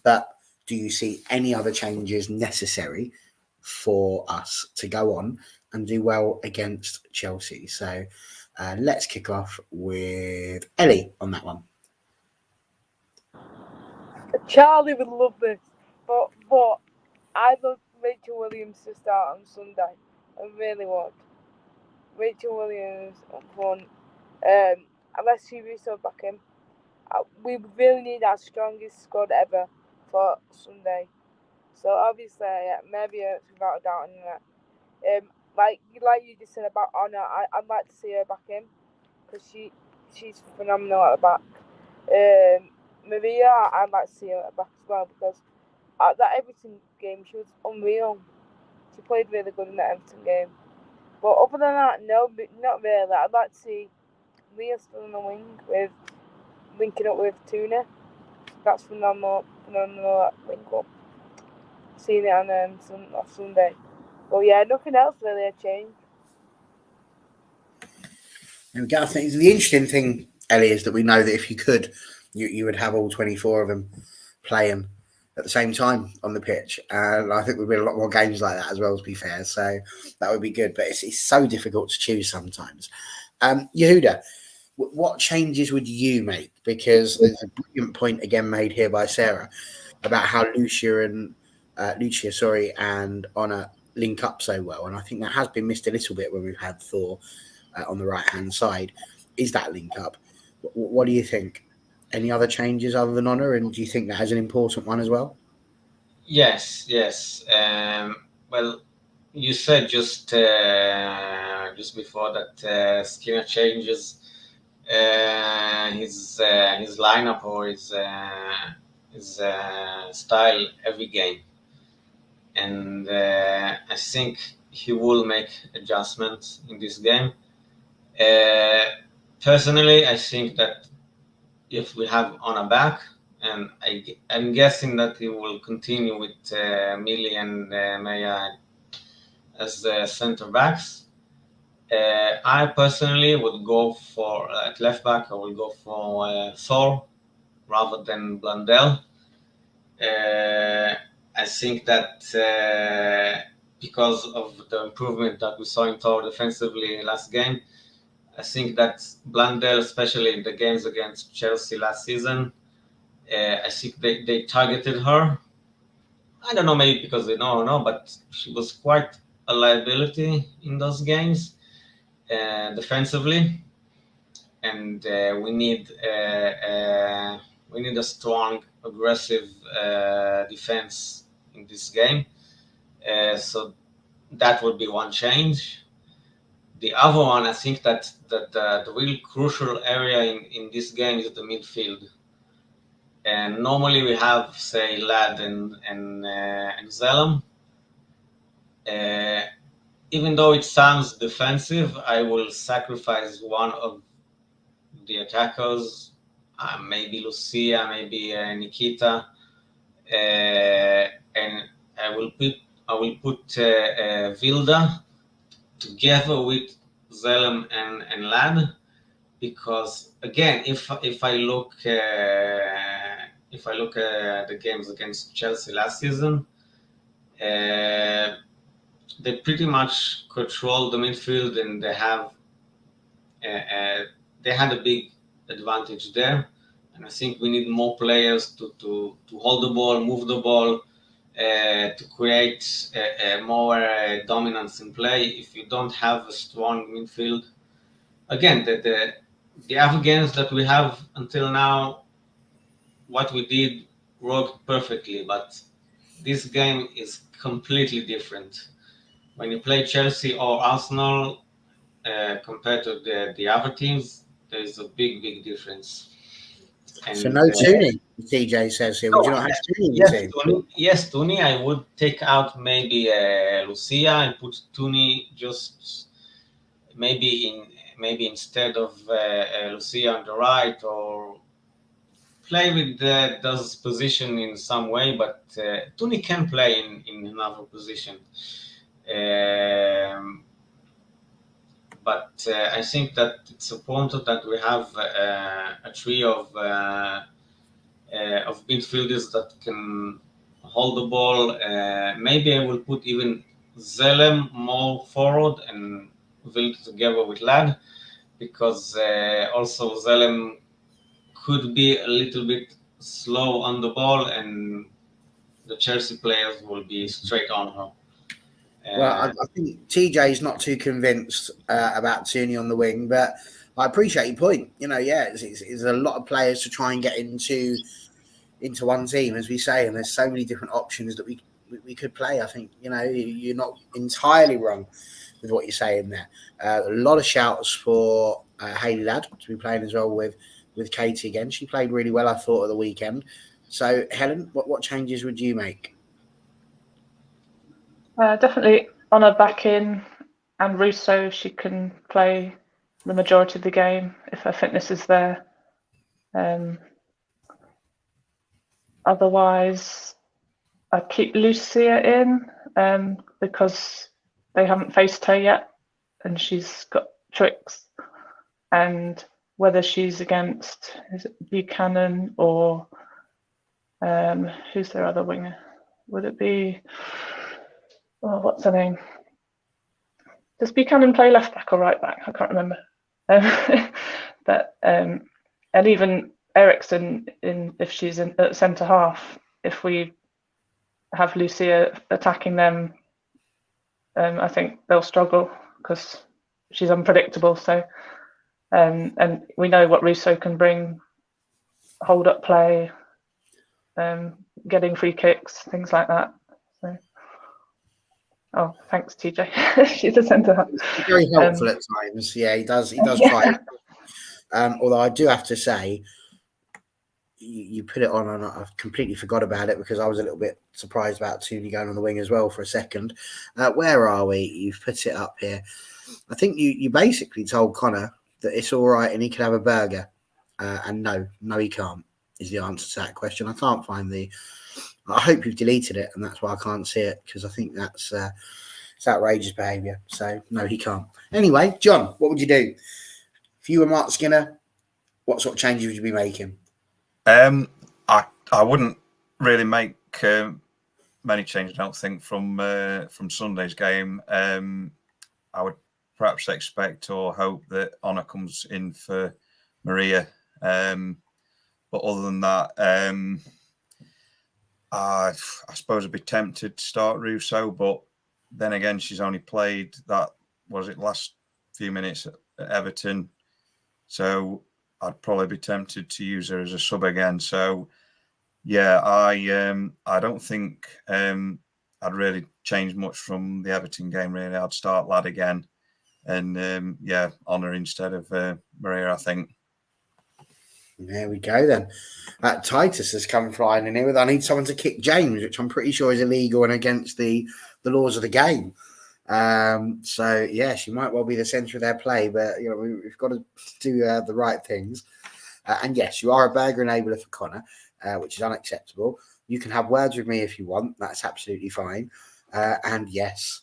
But do you see any other changes necessary for us to go on and do well against Chelsea? So let's kick off with Ellie on that one. Charlie would love this, but I'd love Rachel Williams to start on Sunday. I really would. Rachel Williams up front. Alessia Russo back in. We really need our strongest squad ever for Sunday. So obviously, maybe without a doubt in that. Like you just said about Ona, I'd like to see her back in because she's phenomenal at the back. Maria, I'd like to see her back as well because at that Everton game she was unreal. She played really good in that Everton game. But other than that, no, not really. I'd like to see Leah still on the wing with linking up with Tuna. That's phenomenal link up. Seeing it on Sunday. But yeah, nothing else really had changed. There we go. I think the interesting thing, Ellie, is that we know that if you could, you would have all 24 of them playing at the same time on the pitch. And I think we'd win a lot more games like that as well, to be fair. So that would be good. But it's so difficult to choose sometimes. Yehuda, what changes would you make? Because there's a brilliant point again made here by Sarah about how Lucia and Ona link up so well. And I think that has been missed a little bit when we've had Thor on the right-hand side. Is that link up? What do you think? Any other changes other than Ona? And do you think that has an important one as well? Yes. Well, you said just before that Skinner changes his lineup or his style every game, and I think he will make adjustments in this game. Personally, I think that if we have Ona back, and I'm guessing that he will continue with Millie and Maya as the center backs. I personally would go for, at left back, I will go for Thor rather than Blundell. I think that because of the improvement that we saw in Thor defensively last game, I think that Blundell, especially in the games against Chelsea last season, I think they targeted her. I don't know, maybe because they know or no, but she was quite a liability in those games defensively, and we need a strong, aggressive defense in this game. So that would be one change. The other one, I think that the real crucial area in this game is the midfield. And normally we have, say, Lad and Zellum. Even though it sounds defensive, I will sacrifice one of the attackers, maybe Lucia, maybe Nikita, and I will put Vilda together with Zellum and Lad, because again, if I look at the games against Chelsea last season, they pretty much control the midfield, and they had a big advantage there. And I think we need more players to hold the ball, move the ball, to create more dominance in play. If you don't have a strong midfield, again, the other games that we have until now, what we did worked perfectly, but this game is completely different. When you play Chelsea or Arsenal compared to the other teams, there is a big difference. And, so no Tuni, TJ says here. Would you not have Tuni in the team? Yes, Tuni. I would take out maybe Lucia and put Tuni just maybe instead of Lucia on the right, or play with those position in some way. But Tuni can play in another position. But I think that it's important that we have a trio of midfielders that can hold the ball. Maybe I will put even Zellum more forward and Vilda together with Lad, because also Zellum could be a little bit slow on the ball, and the Chelsea players will be straight on her. Well, I think TJ is not too convinced about Tuni on the wing, but I appreciate your point. It's a lot of players to try and get into one team, as we say, and there's so many different options that we could play. I think you're not entirely wrong with what you're saying there. A lot of shouts for Hayley Ladd to be playing as well with Katie again. She played really well, I thought, at the weekend. So, Helen, what changes would you make? Definitely Ona back in, and Russo, she can play the majority of the game if her fitness is there. Otherwise, I'd keep Lucia in because they haven't faced her yet, and she's got tricks. And whether she's against Buchanan or who's their other winger? Would it be? Oh, what's her name? Does Buchanan play left back or right back? I can't remember. But and even Eriksson, if she's at centre half, if we have Lucia attacking them, I think they'll struggle because she's unpredictable. So, and we know what Russo can bring: hold up play, getting free kicks, things like that. So. Oh, thanks, TJ. She's a centre half. Very helpful at times. Yeah, he does try. Although I do have to say, you put it on and I completely forgot about it because I was a little bit surprised about Tooney going on the wing as well for a second. Where are we? You've put it up here. I think you basically told Connor that it's all right and he can have a burger. And no, he can't, is the answer to that question. I can't find I hope you've deleted it and that's why I can't see it because I think that's it's outrageous behaviour. So no, he can't. Anyway, John, what would you do? If you were Mark Skinner, what sort of changes would you be making? I wouldn't really make many changes, I don't think, from Sunday's game. I would perhaps expect or hope that Ona comes in for Maria. But other than that, I suppose I'd be tempted to start Russo, but then again, she's only played that, last few minutes at Everton. So I'd probably be tempted to use her as a sub again. So yeah, I don't think I'd really change much from the Everton game. Really, I'd start Lad again, and Ona instead of Maria, I think. There we go then. Titus has come flying in here with I need someone to kick James, which I'm pretty sure is illegal and against the laws of the game. So yeah, she might well be the centre of their play, but we've got to do the right things. And yes, you are a burger enabler for Connor, which is unacceptable. You can have words with me if you want. That's absolutely fine. And yes,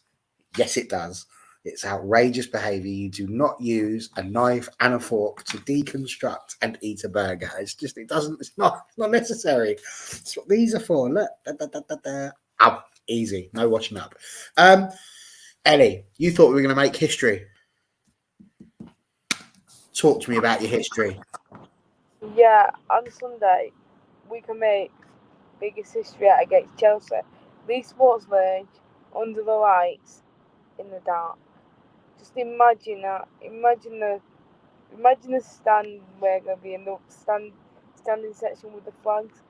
it does. It's outrageous behaviour. You do not use a knife and a fork to deconstruct and eat a burger. It's not necessary. It's what these are for. Look. Ow, easy. No washing up. Ellie, you thought we were going to make history. Talk to me about your history. Yeah, on Sunday, we can make biggest history against Chelsea. Leeds Sports Village, under the lights, in the dark. Just imagine that. Imagine the stand where going to be in the standing section with the flags.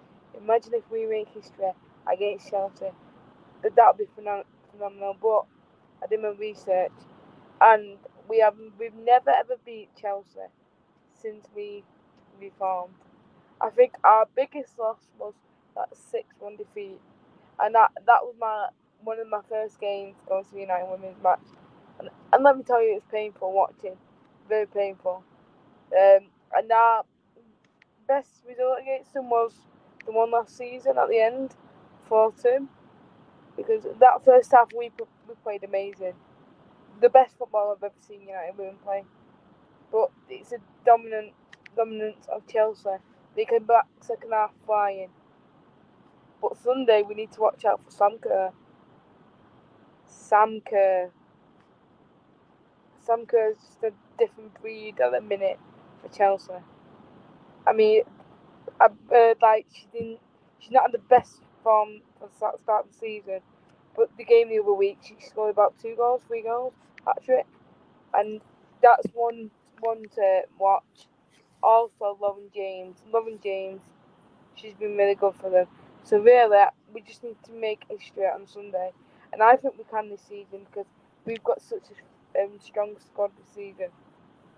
Imagine if we make history against Chelsea. That would be phenomenal. But I did my research, and we've never ever beat Chelsea since we reformed. I think our biggest loss was that 6-1 defeat, and that was one of my first games going to the United Women's match. And let me tell you, it's painful watching, very painful. And our best result against them was the one last season at the end, 4-2. Because that first half we played amazing, the best football I've ever seen United Women play. But it's a dominance of Chelsea. They came back second half flying. But Sunday we need to watch out for Sam Kerr. Sam Kerr's just a different breed at the minute for Chelsea. I mean, I've heard she's not in the best form for the start of the season. But the game the other week, she scored about 3 goals, hat-trick. And that's one to watch. Also, Lauren James, she's been really good for them. So really, we just need to make history on Sunday. And I think we can this season because we've got such a strong squad this season.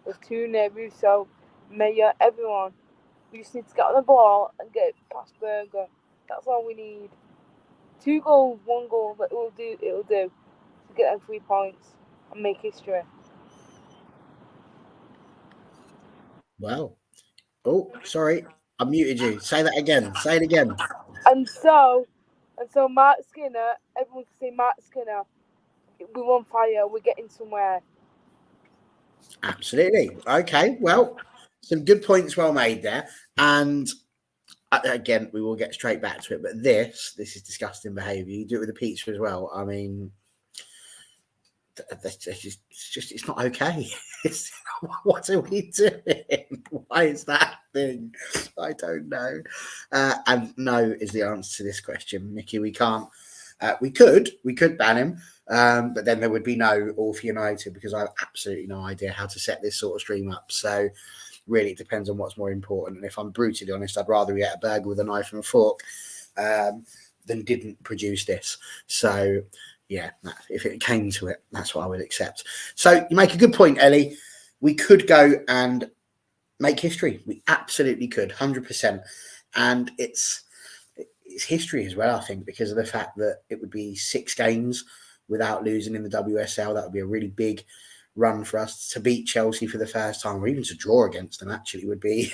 With Tooney, Russo, Meyer, everyone. We just need to get on the ball and get past Berger. That's all we need. 2 goals, 1 goal, but it'll do to get them 3 points and make history. Wow. Oh, sorry. I muted you. Say that again. Say it again. And so Mark Skinner, everyone can say Mark Skinner, we're on fire, we're getting somewhere. Absolutely. Okay. Well, some good points well made there. And again, we will get straight back to it. But this is disgusting behaviour. You do it with the pizza as well. I mean, it's not okay. What are we doing? Why is that thing? I don't know. And no is the answer to this question, Mickey. We can't. We could ban him, but then there would be no All for United because I have absolutely no idea how to set this sort of stream up. So really, it depends on what's more important. And if I'm brutally honest, I'd rather get a burger with a knife and a fork than didn't produce this. So yeah, if it came to it, that's what I would accept. So you make a good point, Ellie. We could go and make history. We absolutely could, 100%. And it's history as well, I think, because of the fact that it would be 6 games without losing in the WSL. That would be a really big run for us. To beat Chelsea for the first time, or even to draw against them, actually would be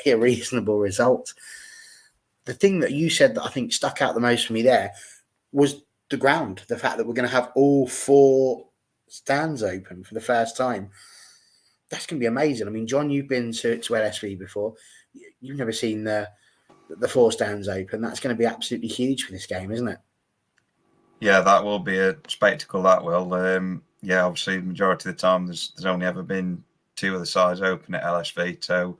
a reasonable result. The thing that you said that I think stuck out the most for me there was the ground. The fact that we're going to have all 4 stands open for the first time. That's going to be amazing. I mean, John, you've been to LSV before. You've never seen the 4 stands open. That's going to be absolutely huge for this game, isn't it? Yeah, that will be a spectacle. That will. Obviously, the majority of the time, there's only ever been 2 of the sides open at LSV. So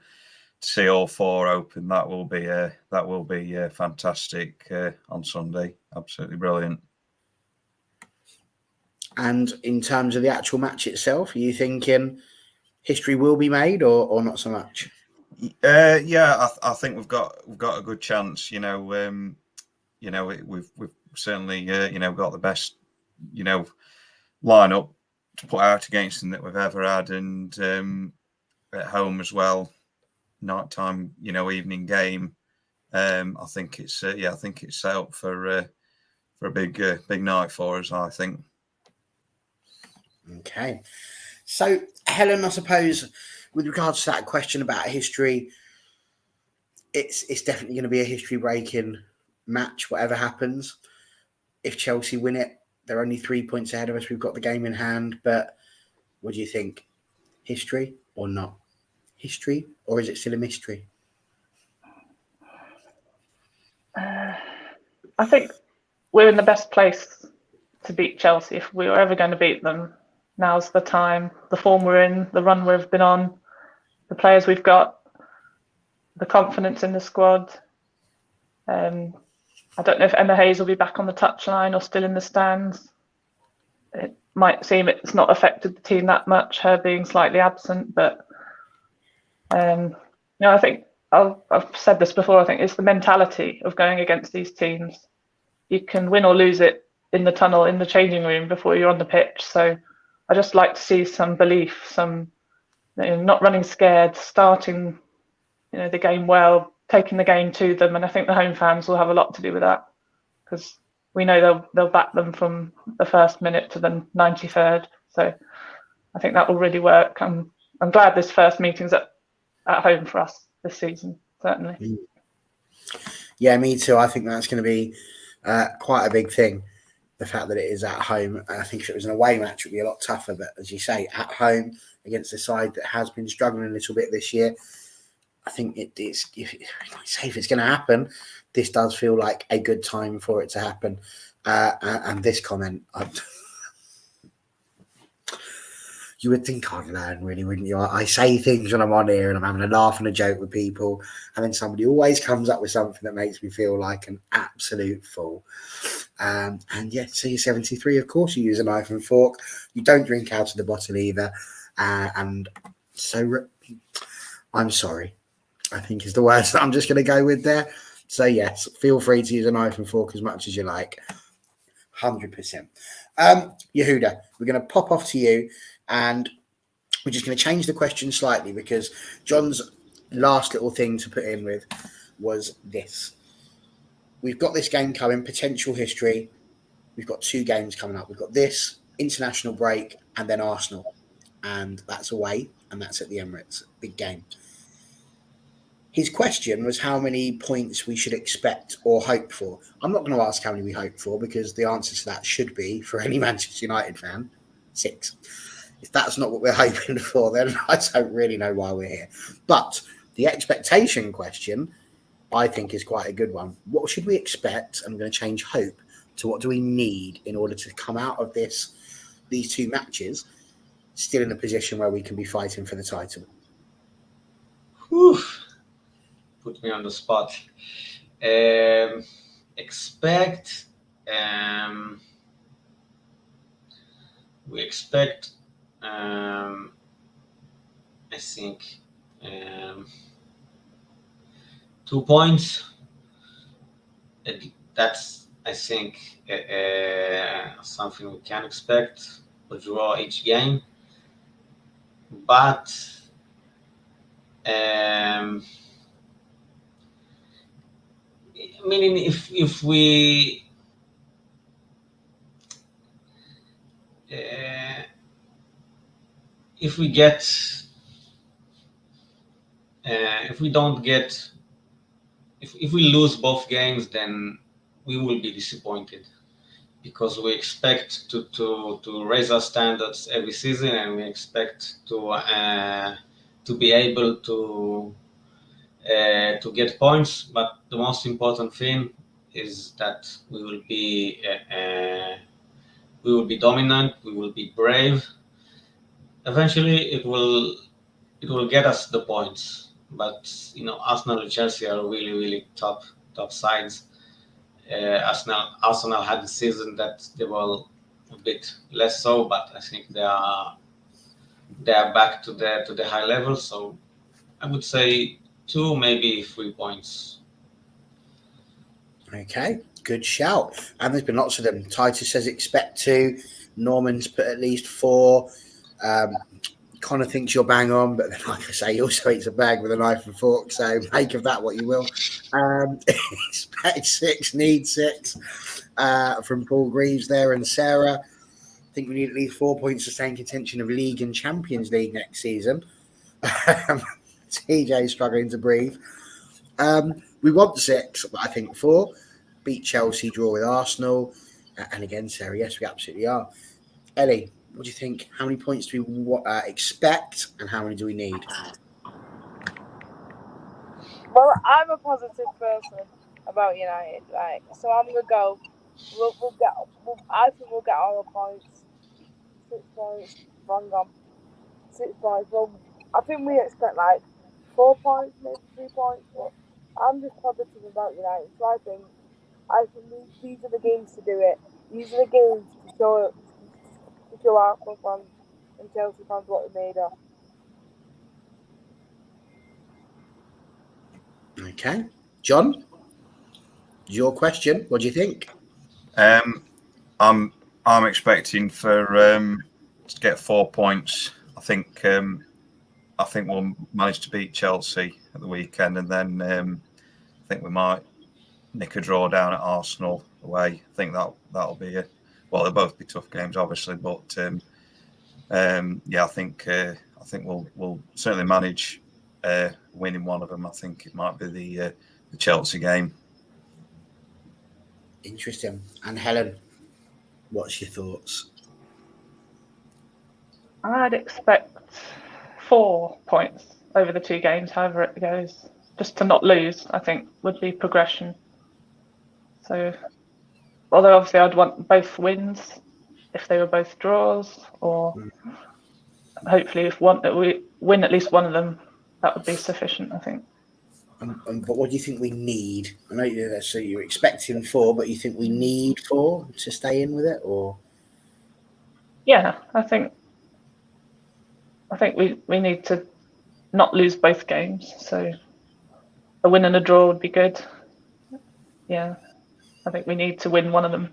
to see all 4 open, that will be fantastic on Sunday. Absolutely brilliant. And in terms of the actual match itself, are you thinking history will be made or not so much? I think we've got a good chance. We've certainly got the best lineup to put out against them that we've ever had, and at home as well, nighttime evening game. I think it's set up for a big night for us, I think. Okay, so Helen, I suppose with regards to that question about history, it's definitely going to be a history-breaking match, whatever happens. If Chelsea win it, they're only 3 points ahead of us. We've got the game in hand, but what do you think? History or not? History, or is it still a mystery? I think we're in the best place to beat Chelsea. If we were ever going to beat them, now's the time. The form we're in, the run we've been on, the players we've got, the confidence in the squad. I don't know if Emma Hayes will be back on the touchline or still in the stands. It might seem it's not affected the team that much, her being slightly absent, but I think I've said this before. I think it's the mentality of going against these teams. You can win or lose it in the tunnel, in the changing room before you're on the pitch. So I just like to see some belief, some not running scared, starting the game well, taking the game to them, and I think the home fans will have a lot to do with that, because we know they'll back them from the first minute to the 93rd. So I think that will really work. I'm glad this first meeting's at home for us this season, certainly. Yeah, me too. I think that's going to be quite a big thing, the fact that it is at home. I think if it was an away match, it would be a lot tougher. But as you say, at home against a side that has been struggling a little bit this year, I think it's if it's going to happen, this does feel like a good time for it to happen. And this comment, you would think I'd learn, really, wouldn't you? I say things when I'm on here and I'm having a laugh and a joke with people, and then somebody always comes up with something that makes me feel like an absolute fool. And yeah, C73, of course, you use a knife and fork. You don't drink out of the bottle either. And so I'm sorry, I think is the words that I'm just going to go with there. So yes, feel free to use a knife and fork as much as you like. 100%. Yehuda, we're going to pop off to you, and we're just going to change the question slightly, because John's last little thing to put in with was this. We've got this game coming, potential history. We've got 2 games coming up. We've got this international break and then Arsenal, and that's away, and that's at the Emirates. Big game. His question was how many points we should expect or hope for. I'm not going to ask how many we hope for, because the answer to that should be, for any Manchester United fan, 6. If that's not what we're hoping for, then I don't really know why we're here. But the expectation question, I think, is quite a good one. What should we expect? I'm going to change hope to what do we need in order to come out of these 2 matches still in a position where we can be fighting for the title. Whew. Put me on the spot. Expect. We expect. I think 2 points. That's, I think, something we can expect. A draw each game, but Meaning, if we get if we don't get if we lose both games, then we will be disappointed, because we expect to raise our standards every season, and we expect to be able to get points. But the most important thing is that we will be dominant. We will be brave. Eventually, it will get us the points. But Arsenal and Chelsea are really top sides. Arsenal had a season that they were a bit less so, but I think they are back to the high level. So I would say 2, maybe 3 points. Okay, good shout. And there's been lots of them. Titus says expect 2. Norman's put at least 4. Connor thinks you're bang on, but then, like I say, he also eats a bag with a knife and fork, so make of that what you will. Expect 6, need 6 from Paul Greaves there and Sarah. I think we need at least 4 points to stay in contention of League and Champions League next season. TJ struggling to breathe. We want 6, but I think 4. Beat Chelsea, draw with Arsenal. And again, Sarah, yes, we absolutely are. Ellie, what do you think? How many points do we expect, and how many do we need? Well, I'm a positive person about United, right? So I'm gonna go. I think we'll get all the points. 6 points. Wrong on. 6 points. Well, I think we expect like 4 points, maybe 3 points. But I'm just positive about United. So I think these are the games to do it. These are the games to show Arsenal fans and Chelsea fans what we're made of. Okay, John, your question. What do you think? I'm expecting for to get 4 points. I think we'll manage to beat Chelsea at the weekend, and then I think we might nick a draw down at Arsenal away. I think that'll be well, they'll both be tough games, obviously, but I think we'll certainly manage winning one of them. I think it might be the Chelsea game. Interesting. And Helen, what's your thoughts? I'd expect 4 points over the 2 games, however it goes. Just to not lose, I think, would be progression. So, although obviously I'd want both wins if they were both draws, or hopefully if we win at least one of them, that would be sufficient, I think. But what do you think we need? I know so you're expecting 4, but you think we need 4 to stay in with it, or? Yeah, I think we need to not lose both games. So a win and a draw would be good. Yeah, I think we need to win one of them,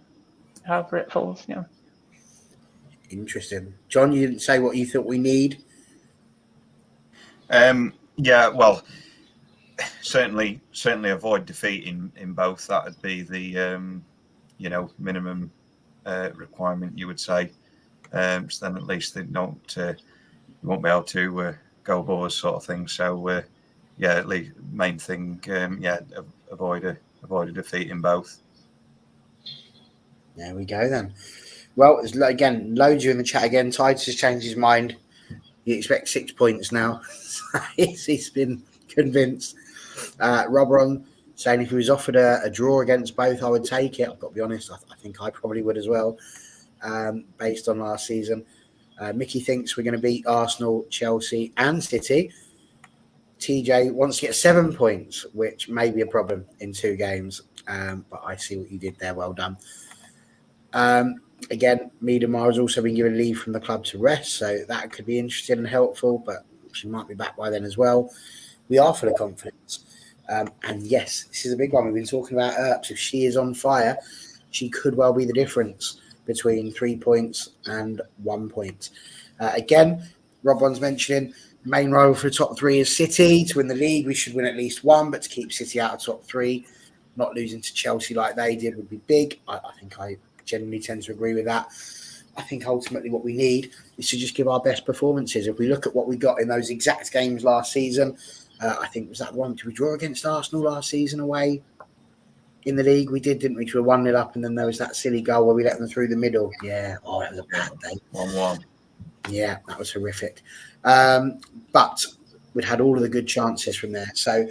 however it falls. Yeah. Interesting. John, you didn't say what you thought we need. Yeah, well, certainly avoid defeat in both. That would be the minimum requirement, you would say. So then at least they don't you won't be able to go above us, sort of thing. So at least main thing, avoid a defeat in both. There we go then. Well, there's again loads of you in the chat again. Titus has changed his mind. He expects 6 points now. He's been convinced. Robron saying if he was offered a draw against both, I would take it. I've got to be honest, I think I probably would as well, based on last season. Mickey thinks we're going to beat Arsenal, Chelsea and City. TJ wants to get 7 points, which may be a problem in 2 games. But I see what you did there. Well done. Again, Miedemar has also been given leave from the club to rest, so that could be interesting and helpful, but she might be back by then as well. We are full of confidence. And yes, this is a big one. We've been talking about Earps. If she is on fire, she could well be the difference between 3 points and 1 point. Again, Rob one's mentioning Main rival for the top 3 is City. To win the league, we should win at least one, but to keep City out of top 3, not losing to Chelsea like they did would be big. I think I generally tend to agree with that. I think ultimately what we need is to just give our best performances. If we look at what we got in those exact games last season, I think was that the one we draw against Arsenal last season away in the league? We did, didn't we? We were 1-0 up, and then there was that silly goal where we let them through the middle. Yeah, that was a bad day. 1-1. Yeah, that was horrific. But we'd had all of the good chances from there. So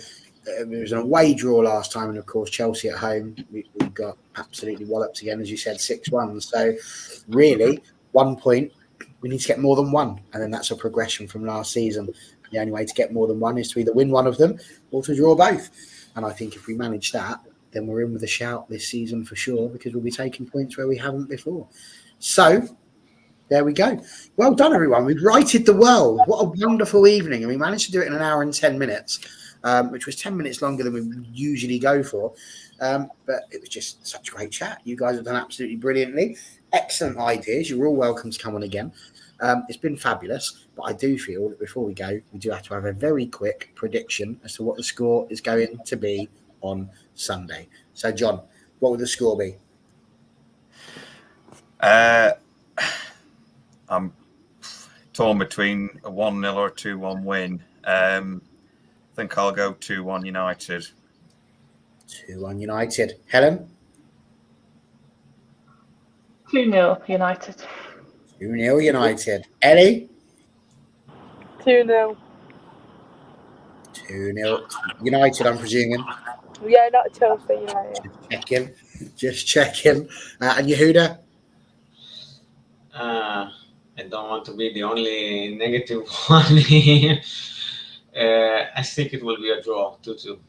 it was an away draw last time, and of course Chelsea at home we got absolutely walloped again, as you said, 6-1. So really 1 point, we need to get more than one, and then that's a progression from last season. The only way to get more than one is to either win one of them or to draw both, and I think if we manage that, then we're in with a shout this season for sure, because we'll be taking points where we haven't before. So there we go. Well done, everyone. We've righted the world. What a wonderful evening. And we managed to do it in 1 hour and 10 minutes, which was 10 minutes longer than we usually go for. But it was just such a great chat. You guys have done absolutely brilliantly. Excellent ideas. You're all welcome to come on again. It's been fabulous. But I do feel that before we go, we do have to have a very quick prediction as to what the score is going to be on Sunday. So, John, what would the score be? I'm torn between a 1-0 or a 2-1 win. I think I'll go 2-1 United. 2-1 United. Helen? 2-0 United. 2-0 United. Ellie? 2-0. 2-0 United, I'm presuming. Yeah, not Chelsea United. Just checking. And Yehuda? I don't want to be the only negative one here. I think it will be a draw, 2-2.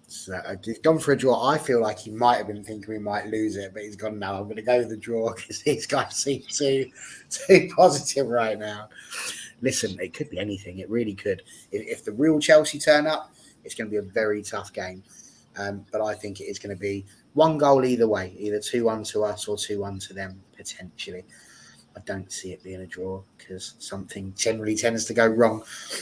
So he's gone for a draw. I feel like he might have been thinking we might lose it, but he's gone now. I'm going to go with the draw because these guys seem too positive right now. Listen, it could be anything. It really could. If the real Chelsea turn up, it's going to be a very tough game. But I think it is going to be one goal either way, either 2-1 to us or 2-1 to them, potentially. I don't see it being a draw because something generally tends to go wrong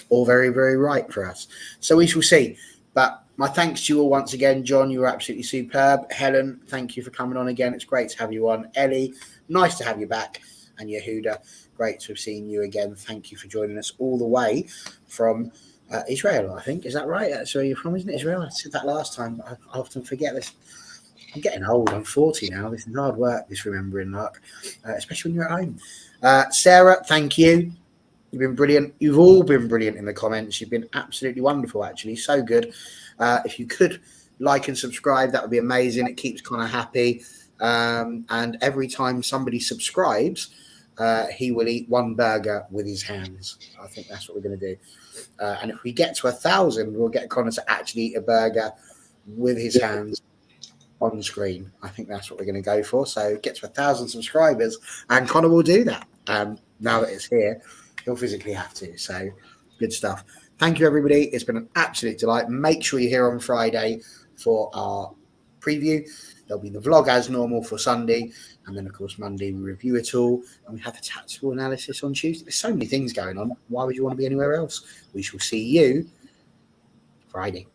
or very, very right for us. So we shall see. But my thanks to you all once again. John, you were absolutely superb. Helen, thank you for coming on again. It's great to have you on. Ellie, nice to have you back. And Yehuda, great to have seen you again. Thank you for joining us all the way from Israel, I think. Is that right? That's where you're from, isn't it, Israel? I said that last time. I often forget this. I'm getting old. I'm 40 now. This is hard work, this remembering luck, especially when you're at home. Sarah, thank you. You've been brilliant. You've all been brilliant in the comments. You've been absolutely wonderful, actually. So good. If you could like and subscribe, that would be amazing. It keeps Connor happy. And every time somebody subscribes, he will eat one burger with his hands. I think that's what we're going to do. And if we get to 1,000, we'll get Connor to actually eat a burger with his hands on screen. I think that's what we're going to go for. So get to 1,000 subscribers, and Connor will do that. Now that it's here, he'll physically have to. So good stuff. Thank you, everybody. It's been an absolute delight. Make sure you're here on Friday for our preview. There'll be the vlog as normal for Sunday. And then, of course, Monday we review it all. And we have the tactical analysis on Tuesday. There's so many things going on. Why would you want to be anywhere else? We shall see you Friday.